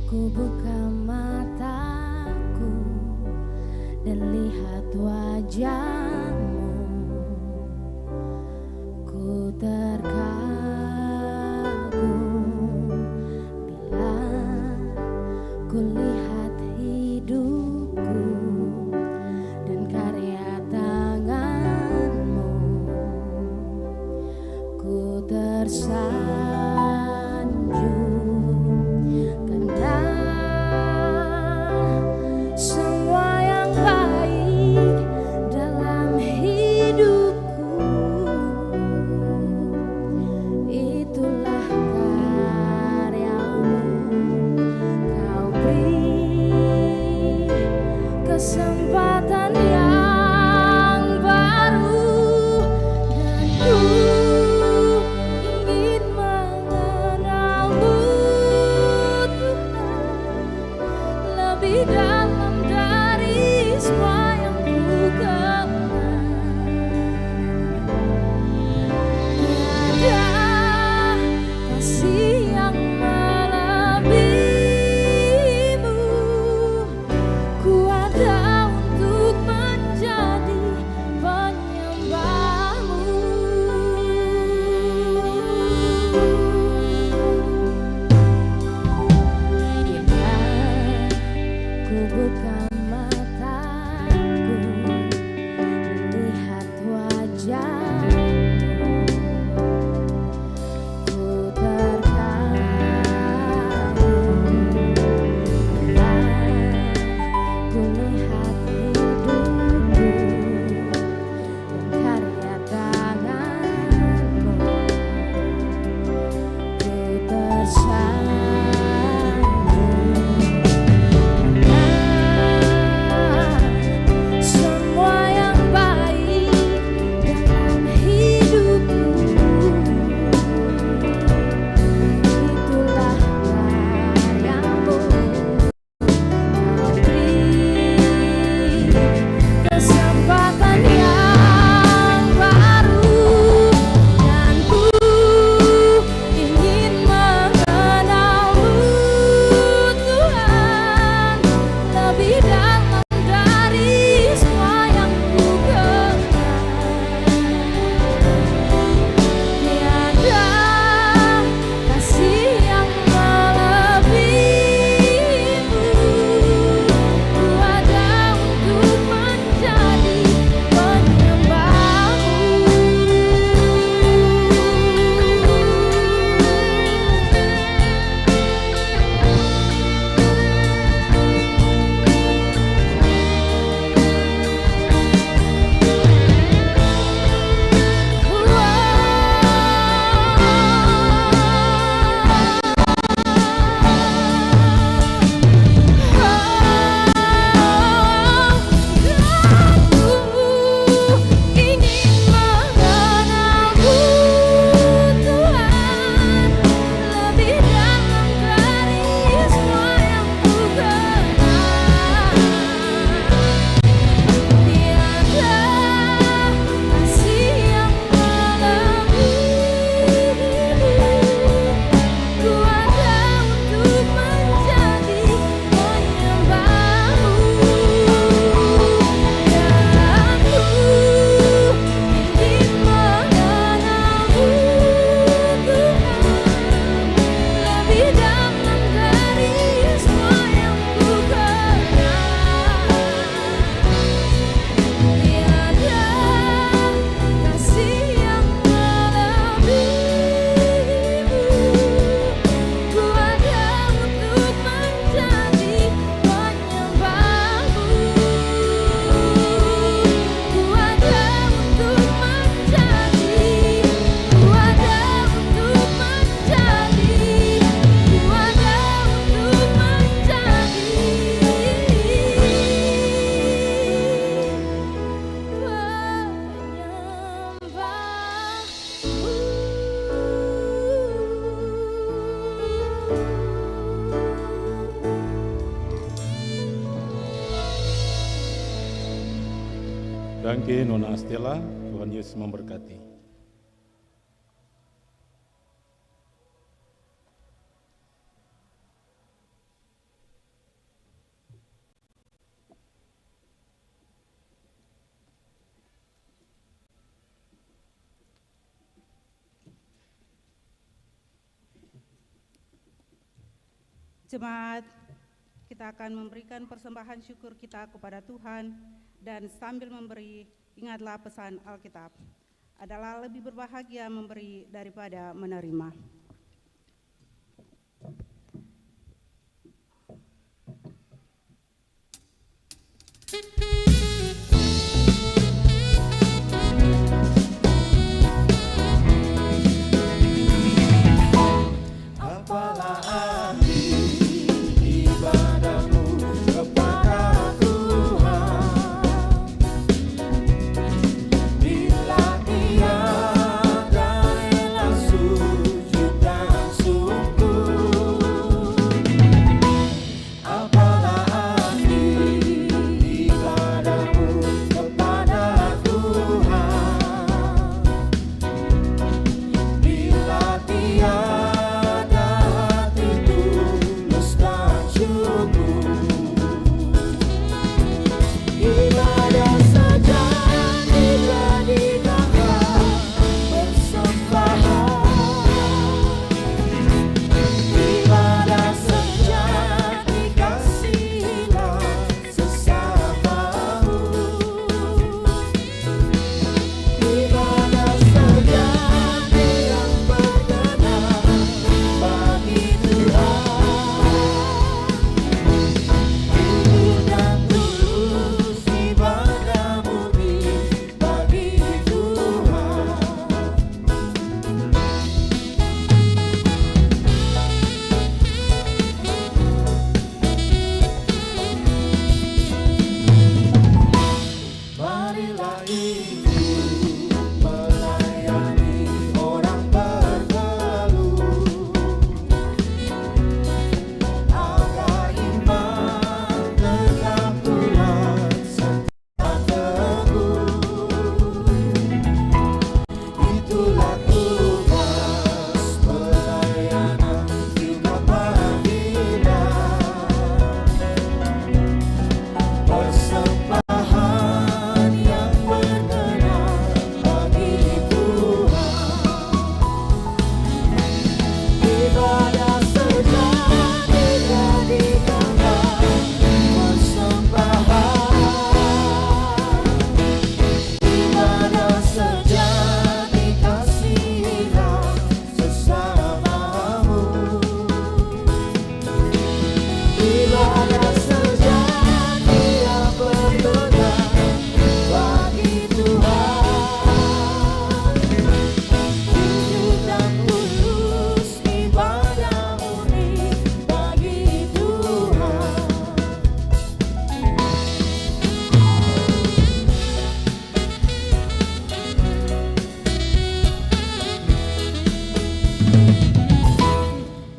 S8: Aku buka mataku dan lihat wajahmu, ku terkagum
S3: Bangke Nona Stella, Tuhan Yesus memberkati.
S9: Jemaat, kita akan memberikan persembahan syukur kita kepada Tuhan, dan sambil memberi, ingatlah pesan Alkitab, adalah lebih berbahagia memberi daripada menerima.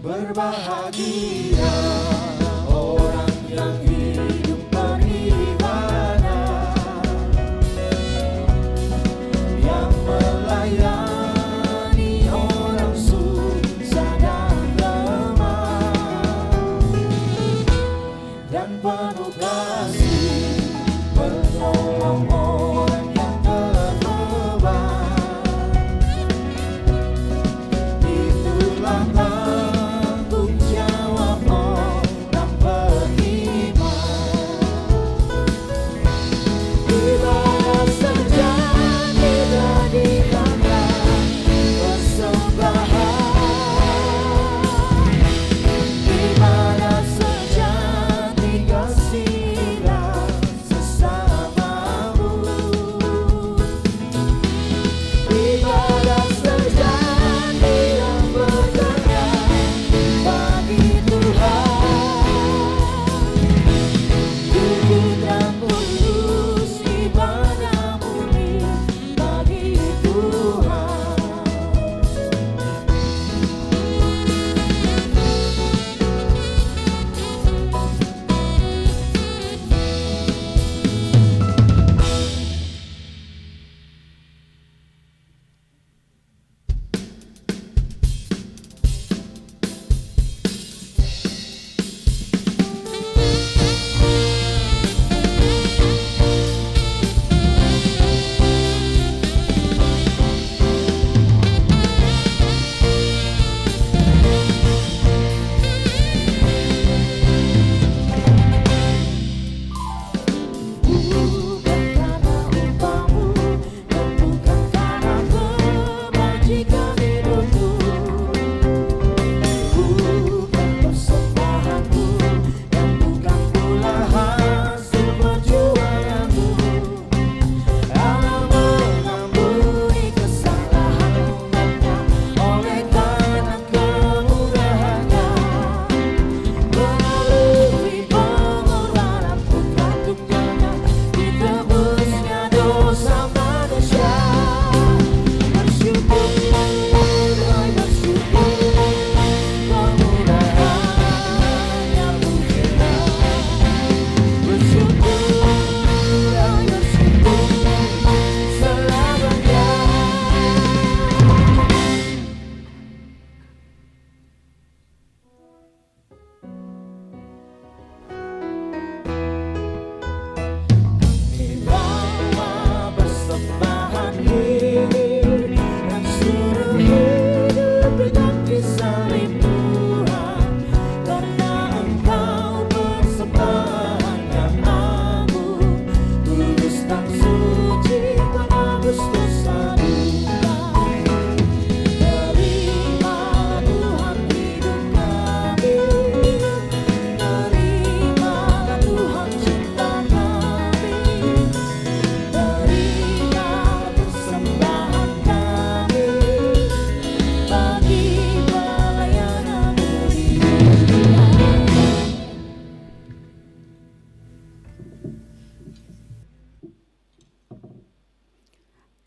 S10: Berbahagia orang yang hidup beribadah, yang melayani orang susah dan lemah, dan penuh kasih menolong orang yang terbeban. Itulah tanggung jawab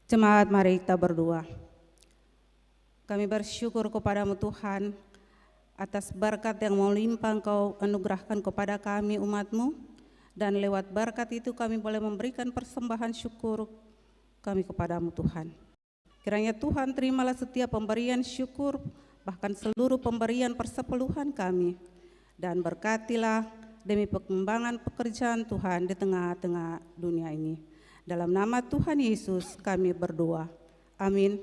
S9: Jemaat, mari kita berdoa. Kami bersyukur kepadamu Tuhan atas berkat yang melimpah Engkau anugerahkan kepada kami umat-Mu, dan lewat berkat itu kami boleh memberikan persembahan syukur kami kepadamu Tuhan. Kiranya Tuhan terimalah setiap pemberian syukur, bahkan seluruh pemberian persepuluhan kami, dan berkatilah demi pengembangan pekerjaan Tuhan di tengah-tengah dunia ini. Dalam nama Tuhan Yesus kami berdoa. Amin.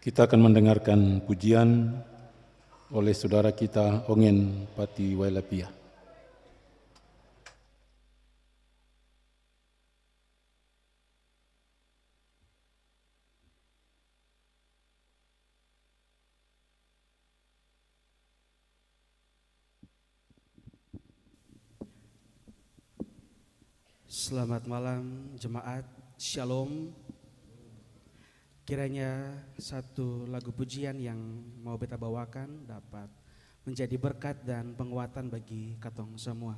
S3: Kita akan mendengarkan pujian oleh saudara kita Ongen Pati Wailapia.
S11: Selamat malam jemaat, Shalom. Kiranya satu lagu pujian yang mau beta bawakan dapat menjadi berkat dan penguatan bagi katong semua.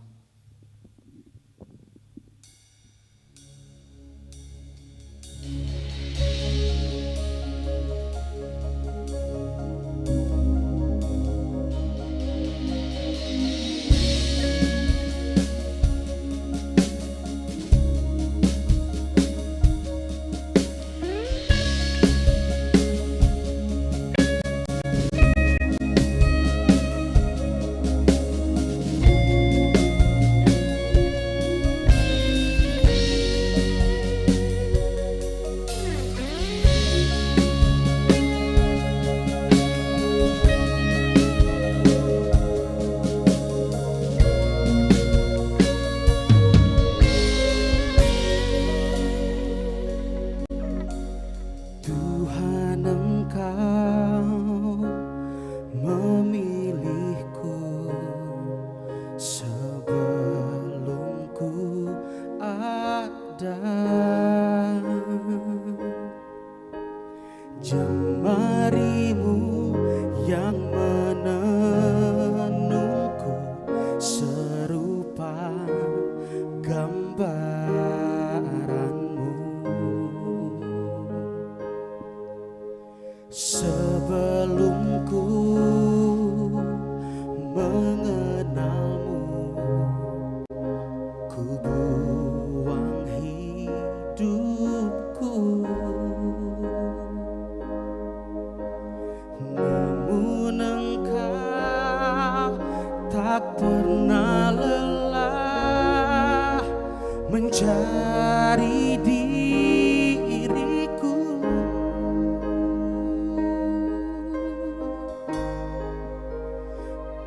S10: Mencari diriku,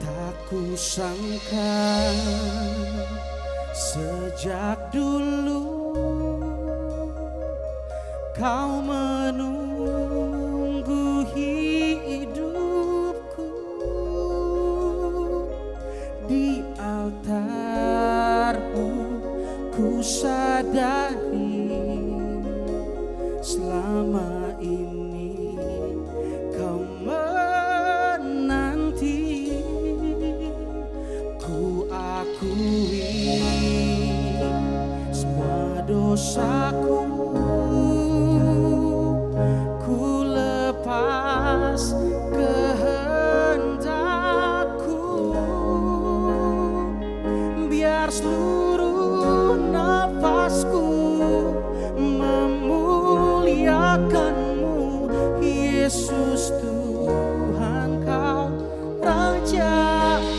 S10: tak kusangka sejak dulu kau menunggu hidupku di altarmu. Ku sadari selama ini kau menanti. Ku akui semua dosaku, ku lepas kehendakku, biar seluruh nafasku memuliakanmu, Yesus Tuhan kau Rajaku.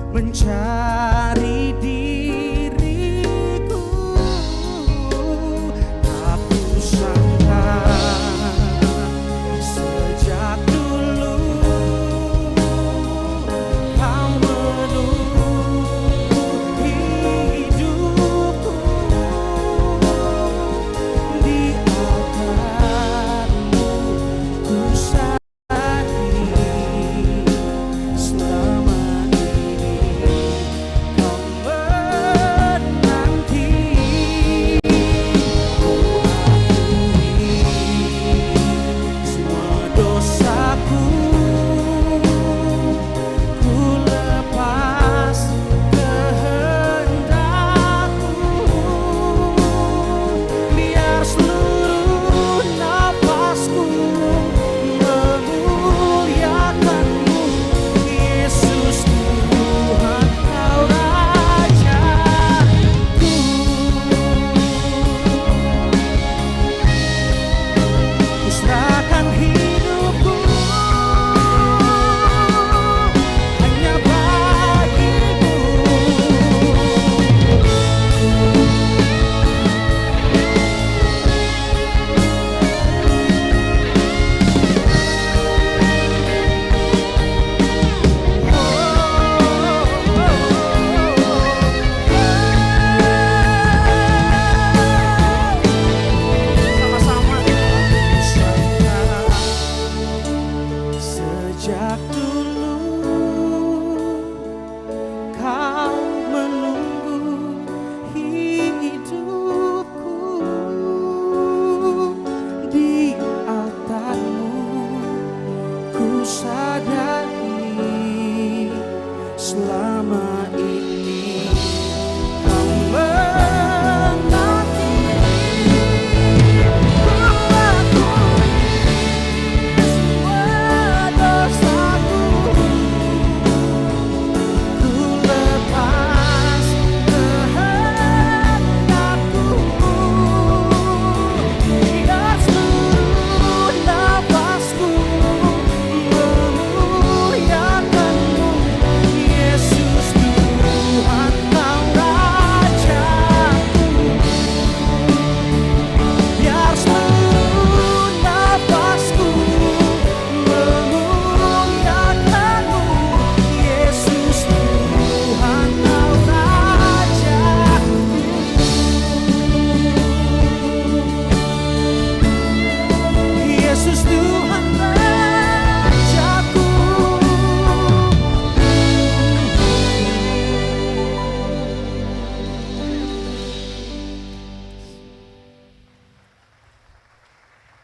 S10: Mencari diriku, tak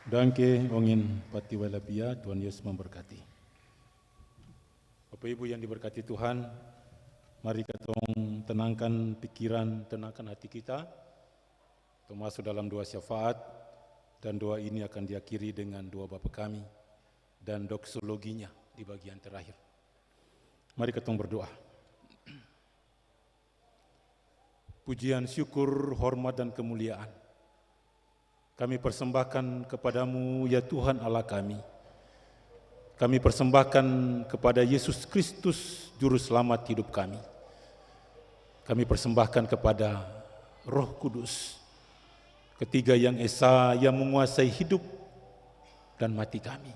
S3: Danke ongin pati walapia, Tuhan Yesus memberkati. Bapak Ibu yang diberkati Tuhan, mari kita tenangkan pikiran, tenangkan hati kita, termasuk dalam doa syafaat, dan doa ini akan diakhiri dengan doa Bapa kami dan doksologinya di bagian terakhir. Mari kita berdoa. Pujian, syukur, hormat, dan kemuliaan kami persembahkan kepadamu, ya Tuhan Allah kami. Kami persembahkan kepada Yesus Kristus, Juru Selamat hidup kami. Kami persembahkan kepada Roh Kudus, Ketiga yang Esa yang menguasai hidup dan mati kami.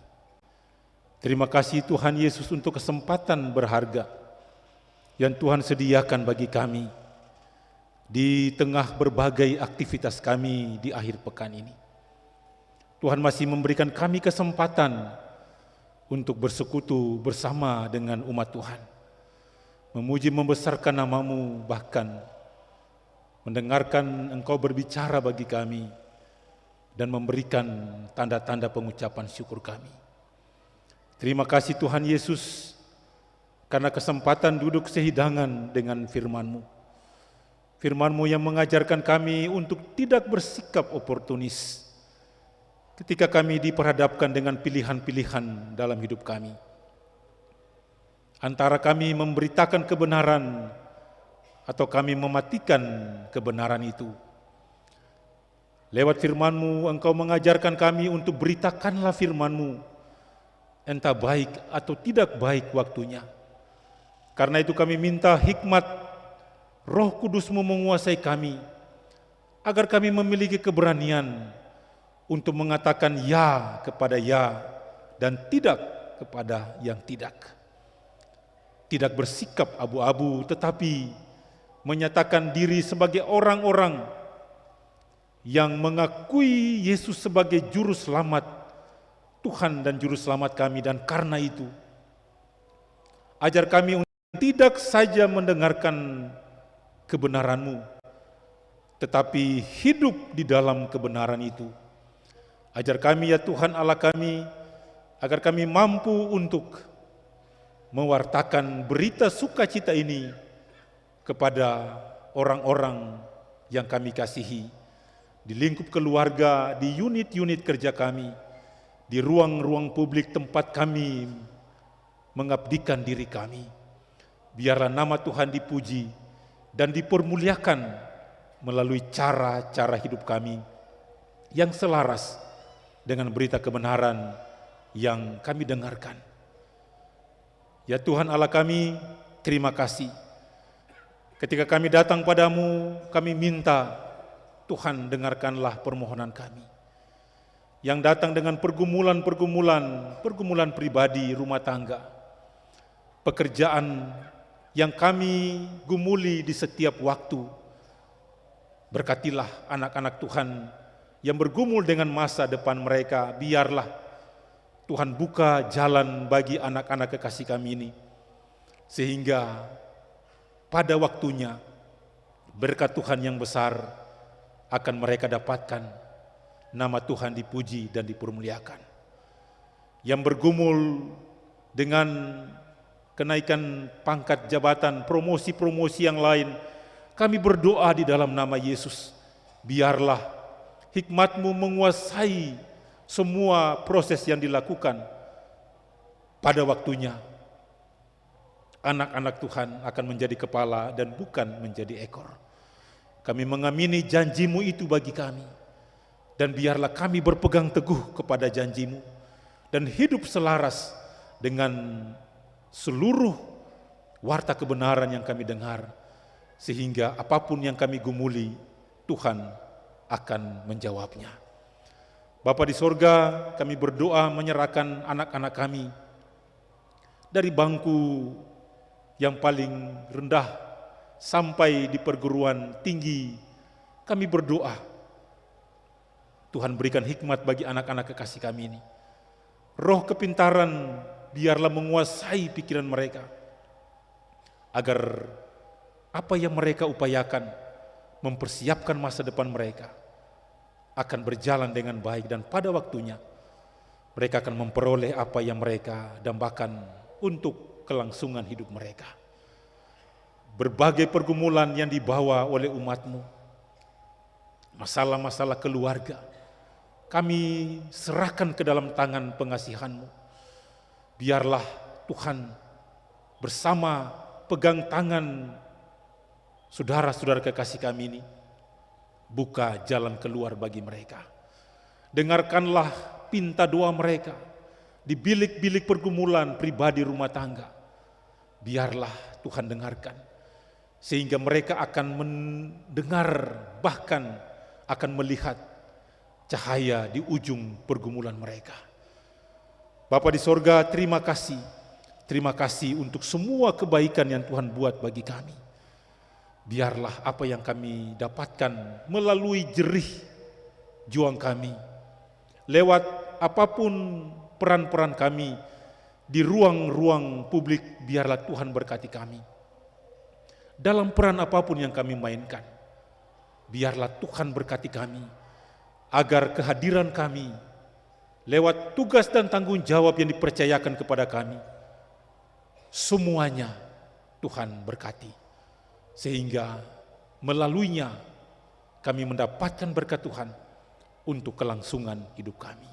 S3: Terima kasih Tuhan Yesus untuk kesempatan berharga yang Tuhan sediakan bagi kami di tengah berbagai aktivitas kami di akhir pekan ini. Tuhan masih memberikan kami kesempatan untuk bersekutu bersama dengan umat Tuhan, memuji membesarkan nama-Mu, bahkan mendengarkan Engkau berbicara bagi kami dan memberikan tanda-tanda pengucapan syukur kami. Terima kasih Tuhan Yesus karena kesempatan duduk sehidangan dengan firman-Mu. Firman-Mu yang mengajarkan kami untuk tidak bersikap oportunis ketika kami diperhadapkan dengan pilihan-pilihan dalam hidup kami. Antara kami memberitakan kebenaran atau kami mematikan kebenaran itu. Lewat firman-Mu, Engkau mengajarkan kami untuk beritakanlah firman-Mu, entah baik atau tidak baik waktunya. Karena itu kami minta hikmat Roh Kudus-Mu menguasai kami, agar kami memiliki keberanian untuk mengatakan ya kepada ya dan tidak kepada yang tidak. Tidak bersikap abu-abu, tetapi menyatakan diri sebagai orang-orang yang mengakui Yesus sebagai Juru Selamat, Tuhan dan Juru Selamat kami. Dan karena itu, ajar kami untuk tidak saja mendengarkan kebenaran-Mu, tetapi hidup di dalam kebenaran itu. Ajar kami ya Tuhan Allah kami, agar kami mampu untuk mewartakan berita sukacita ini kepada orang-orang yang kami kasihi, di lingkup keluarga, di unit-unit kerja kami, di ruang-ruang publik tempat kami mengabdikan diri kami. Biarlah nama Tuhan dipuji dan dipermuliakan melalui cara-cara hidup kami yang selaras dengan berita kebenaran yang kami dengarkan. Ya Tuhan Allah kami, terima kasih. Ketika kami datang padamu, kami minta Tuhan dengarkanlah permohonan kami. Yang datang dengan pergumulan pribadi, rumah tangga, pekerjaan yang kami gumuli di setiap waktu. Berkatilah anak-anak Tuhan yang bergumul dengan masa depan mereka. Biarlah Tuhan buka jalan bagi anak-anak kekasih kami ini, sehingga pada waktunya berkat Tuhan yang besar akan mereka dapatkan. Nama Tuhan dipuji dan dipermuliakan. Yang bergumul dengan kenaikan pangkat jabatan, promosi-promosi yang lain, kami berdoa di dalam nama Yesus, biarlah hikmat-Mu menguasai semua proses yang dilakukan. Pada waktunya, anak-anak Tuhan akan menjadi kepala dan bukan menjadi ekor. Kami mengamini janji-Mu itu bagi kami, dan biarlah kami berpegang teguh kepada janji-Mu dan hidup selaras dengan seluruh warta kebenaran yang kami dengar, sehingga apapun yang kami gumuli, Tuhan akan menjawabnya. Bapa di sorga, kami berdoa menyerahkan anak-anak kami dari bangku yang paling rendah sampai di perguruan tinggi. Kami berdoa, Tuhan berikan hikmat bagi anak-anak kekasih kami ini. Roh kepintaran biarlah menguasai pikiran mereka, agar apa yang mereka upayakan mempersiapkan masa depan mereka akan berjalan dengan baik, dan pada waktunya mereka akan memperoleh apa yang mereka dambakan untuk kelangsungan hidup mereka. Berbagai pergumulan yang dibawa oleh umat-Mu, masalah-masalah keluarga, kami serahkan ke dalam tangan pengasihan-Mu. Biarlah Tuhan bersama pegang tangan saudara-saudara kekasih kami ini, buka jalan keluar bagi mereka. Dengarkanlah pinta doa mereka di bilik-bilik pergumulan pribadi rumah tangga. Biarlah Tuhan dengarkan, sehingga mereka akan mendengar, bahkan akan melihat cahaya di ujung pergumulan mereka. Bapa di sorga, terima kasih. Terima kasih untuk semua kebaikan yang Tuhan buat bagi kami. Biarlah apa yang kami dapatkan melalui jerih juang kami, lewat apapun peran-peran kami di ruang-ruang publik, biarlah Tuhan berkati kami. Dalam peran apapun yang kami mainkan, biarlah Tuhan berkati kami, agar kehadiran kami lewat tugas dan tanggung jawab yang dipercayakan kepada kami, semuanya Tuhan berkati, sehingga melaluinya kami mendapatkan berkat Tuhan untuk kelangsungan hidup kami.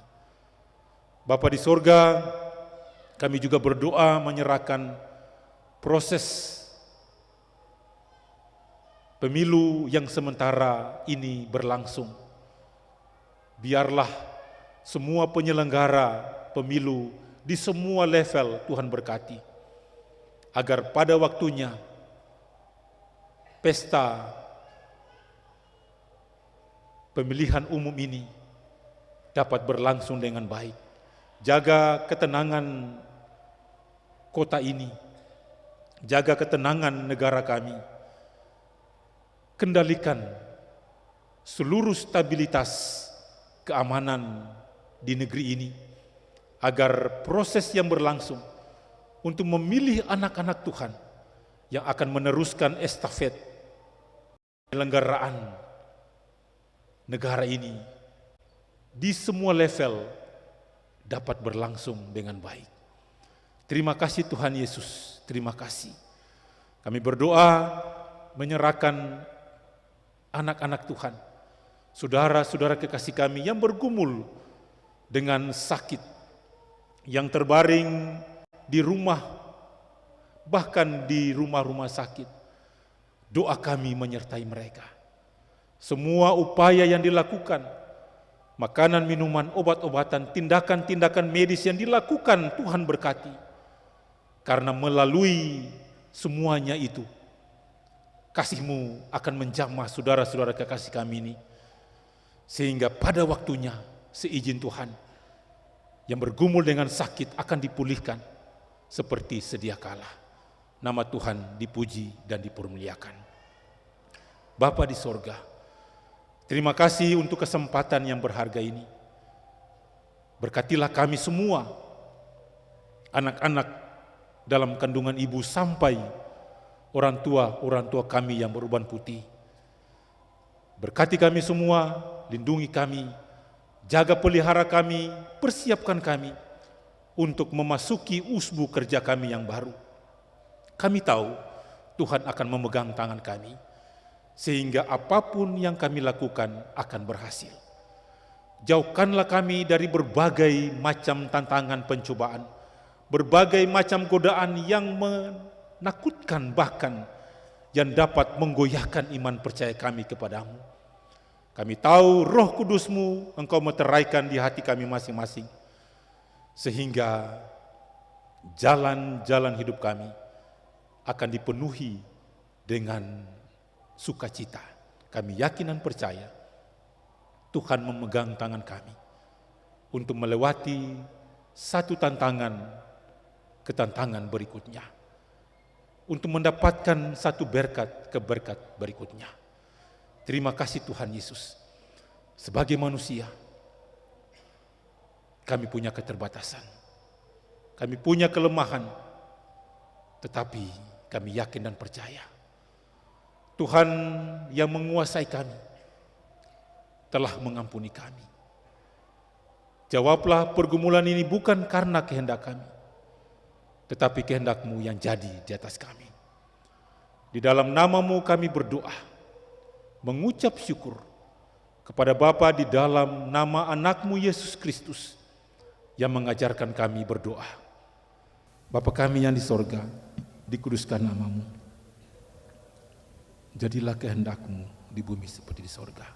S3: Bapa di sorga, kami juga berdoa menyerahkan proses pemilu yang sementara ini berlangsung. Biarlah semua penyelenggara pemilu di semua level Tuhan berkati, agar pada waktunya pesta pemilihan umum ini dapat berlangsung dengan baik. Jaga ketenangan kota ini, jaga ketenangan negara kami, kendalikan seluruh stabilitas keamanan di negeri ini, agar proses yang berlangsung untuk memilih anak-anak Tuhan yang akan meneruskan estafet penyelenggaraan negara ini di semua level dapat berlangsung dengan baik. Terima kasih Tuhan Yesus, terima kasih. Kami berdoa menyerahkan anak-anak Tuhan, saudara-saudara kekasih kami yang bergumul dengan sakit, yang terbaring di rumah, bahkan di rumah-rumah sakit. Doa kami menyertai mereka. Semua upaya yang dilakukan, makanan, minuman, obat-obatan, tindakan-tindakan medis yang dilakukan, Tuhan berkati. Karena melalui semuanya itu, kasih-Mu akan menjamah saudara-saudara kekasih kami ini, sehingga pada waktunya seizin Tuhan, yang bergumul dengan sakit akan dipulihkan seperti sedia kala. Nama Tuhan dipuji dan dipermuliakan. Bapa di sorga, terima kasih untuk kesempatan yang berharga ini. Berkatilah kami semua, anak-anak dalam kandungan ibu sampai orang tua kami yang beruban putih. Berkati kami semua, lindungi kami, jaga pelihara kami, persiapkan kami untuk memasuki usbu kerja kami yang baru. Kami tahu Tuhan akan memegang tangan kami, sehingga apapun yang kami lakukan akan berhasil. Jauhkanlah kami dari berbagai macam tantangan pencobaan, berbagai macam godaan yang menakutkan, bahkan yang dapat menggoyahkan iman percaya kami kepadamu. Kami tahu Roh Kudus-Mu Engkau meteraikan di hati kami masing-masing, sehingga jalan-jalan hidup kami akan dipenuhi dengan sukacita. Kami yakin dan percaya Tuhan memegang tangan kami untuk melewati satu tantangan ke tantangan berikutnya, untuk mendapatkan satu berkat ke berkat berikutnya. Terima kasih Tuhan Yesus. Sebagai manusia, kami punya keterbatasan, kami punya kelemahan, tetapi kami yakin dan percaya Tuhan yang menguasai kami, telah mengampuni kami. Jawablah pergumulan ini bukan karena kehendak kami, tetapi kehendak-Mu yang jadi di atas kami. Di dalam nama-Mu kami berdoa, mengucap syukur kepada Bapa di dalam nama anak-Mu Yesus Kristus yang mengajarkan kami berdoa. Bapa kami yang di sorga, dikuduskan nama-Mu. Jadilah kehendak-Mu di bumi seperti di sorga.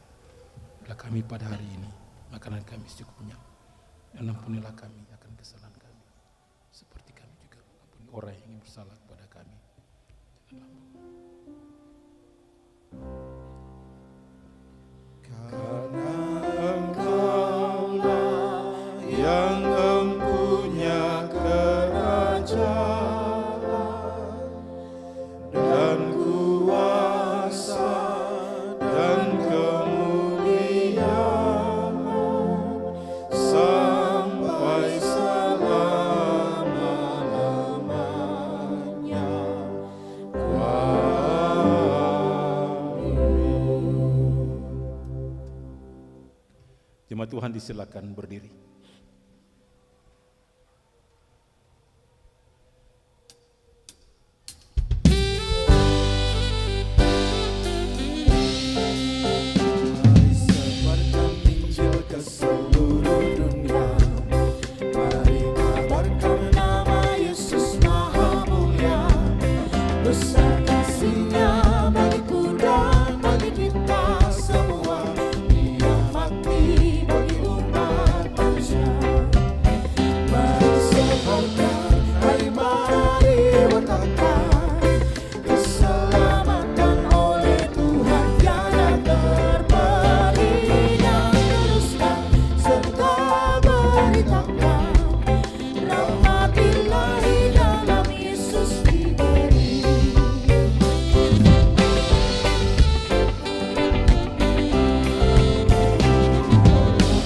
S3: Berilah kami pada hari ini makanan kami secukupnya, dan ampunilah kami akan kesalahan kami, seperti kami juga mengampuni orang yang ingin bersalah kepada kami.
S12: Karena Engkau-lah yang mempunyai kerajaan dan kuasa dan kemuliaan sampai selama-lamanya.
S3: Jemaat Tuhan disilakan berdiri.
S12: Mari sebarkan Injil ke seluruh dunia. Mari kabarkan nama Yesus Maha Mulia. Besar kasih-Nya bagiku dan bagi kita semua. Dia mati bagi umat manusia. Mari sebarkan, mari wartakan keselamatan oleh Tuhan tiada terberi, dan teruskan serta beritakan rahmat Ilahi dalam Yesus diberi.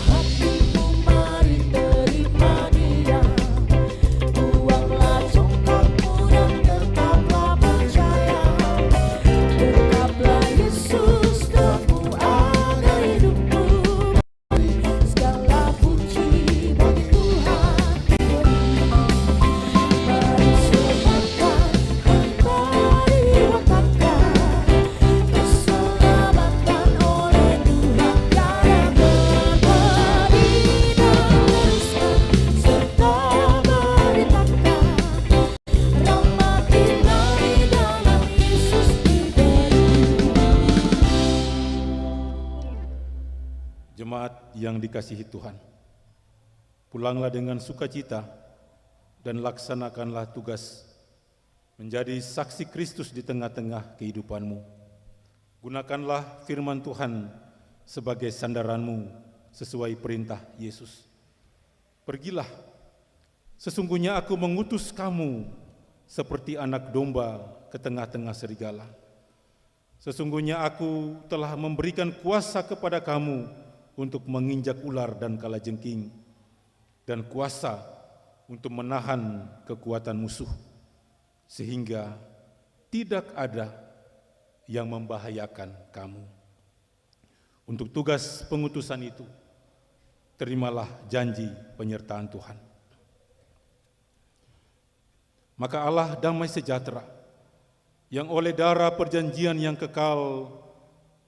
S12: Hatimu mari terima Dia, buanglah congkakmu dan tetaplah percaya. Tetaplah Yesus temu ada hidupmu. Segala puji bagi Tuhan diberi. Mari sebarkan, mari wartakan keselamatan oleh Tuhan tiada terberi, dan teruskan serta beritakan rahmat Ilahi dalam Yesus diberi.
S3: Jemaat yang dikasihi Tuhan, pulanglah dengan sukacita dan laksanakanlah tugas menjadi saksi Kristus di tengah-tengah kehidupanmu. Gunakanlah firman Tuhan sebagai sandaranmu sesuai perintah Yesus. Pergilah, sesungguhnya aku mengutus kamu seperti anak domba ke tengah-tengah serigala. Sesungguhnya aku telah memberikan kuasa kepada kamu untuk menginjak ular dan kalajengking, dan kuasa untuk menahan kekuatan musuh, sehingga tidak ada yang membahayakan kamu. Untuk tugas pengutusan itu, terimalah janji penyertaan Tuhan. Maka Allah damai sejahtera, yang oleh darah perjanjian yang kekal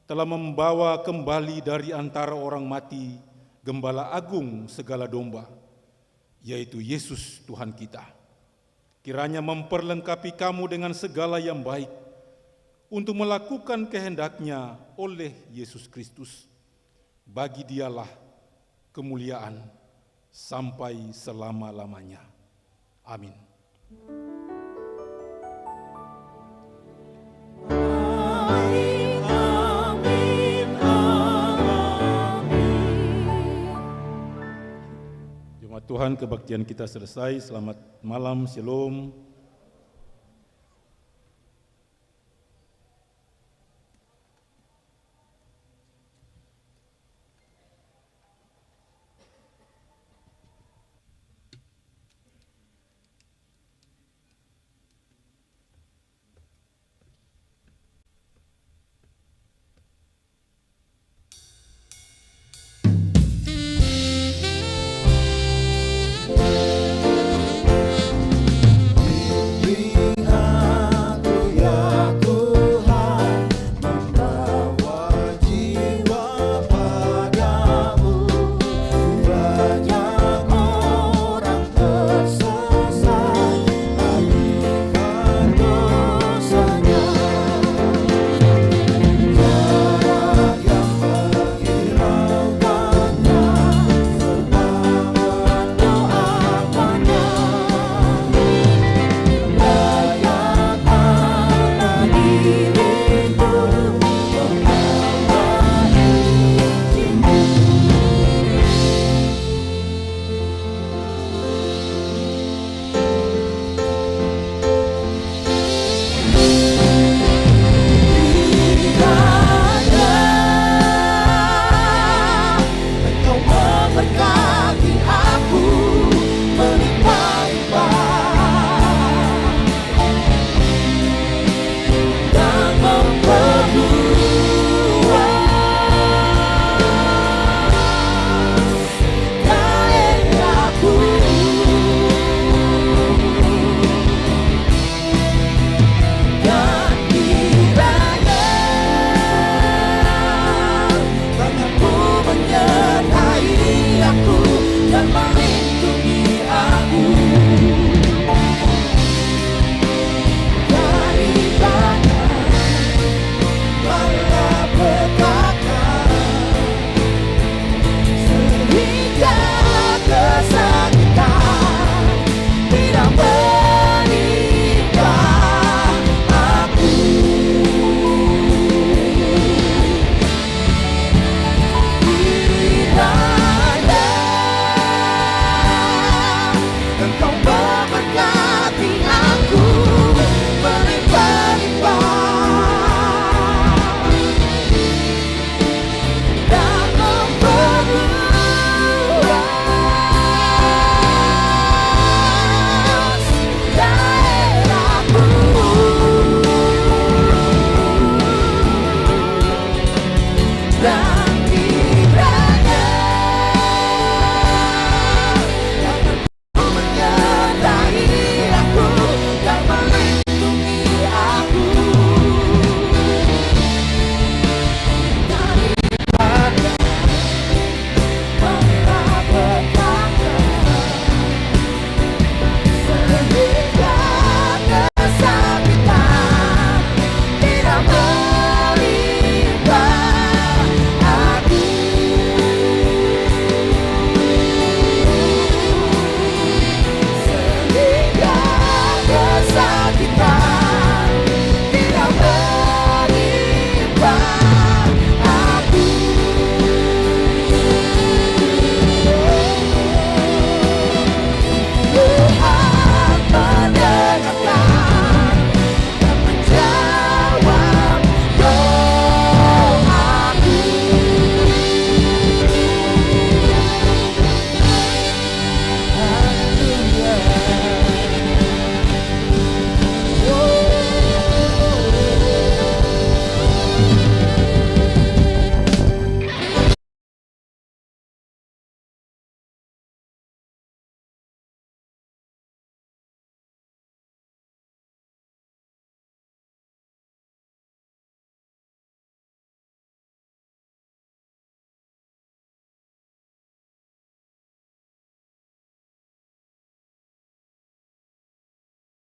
S3: telah membawa kembali dari antara orang mati Gembala Agung segala domba, yaitu Yesus Tuhan kita. Kiranya memperlengkapi kamu dengan segala yang baik untuk melakukan kehendak-Nya oleh Yesus Kristus. Bagi Dialah kemuliaan sampai selama-lamanya. Amin. Jemaat Tuhan, kebaktian kita selesai. Selamat malam, shalom.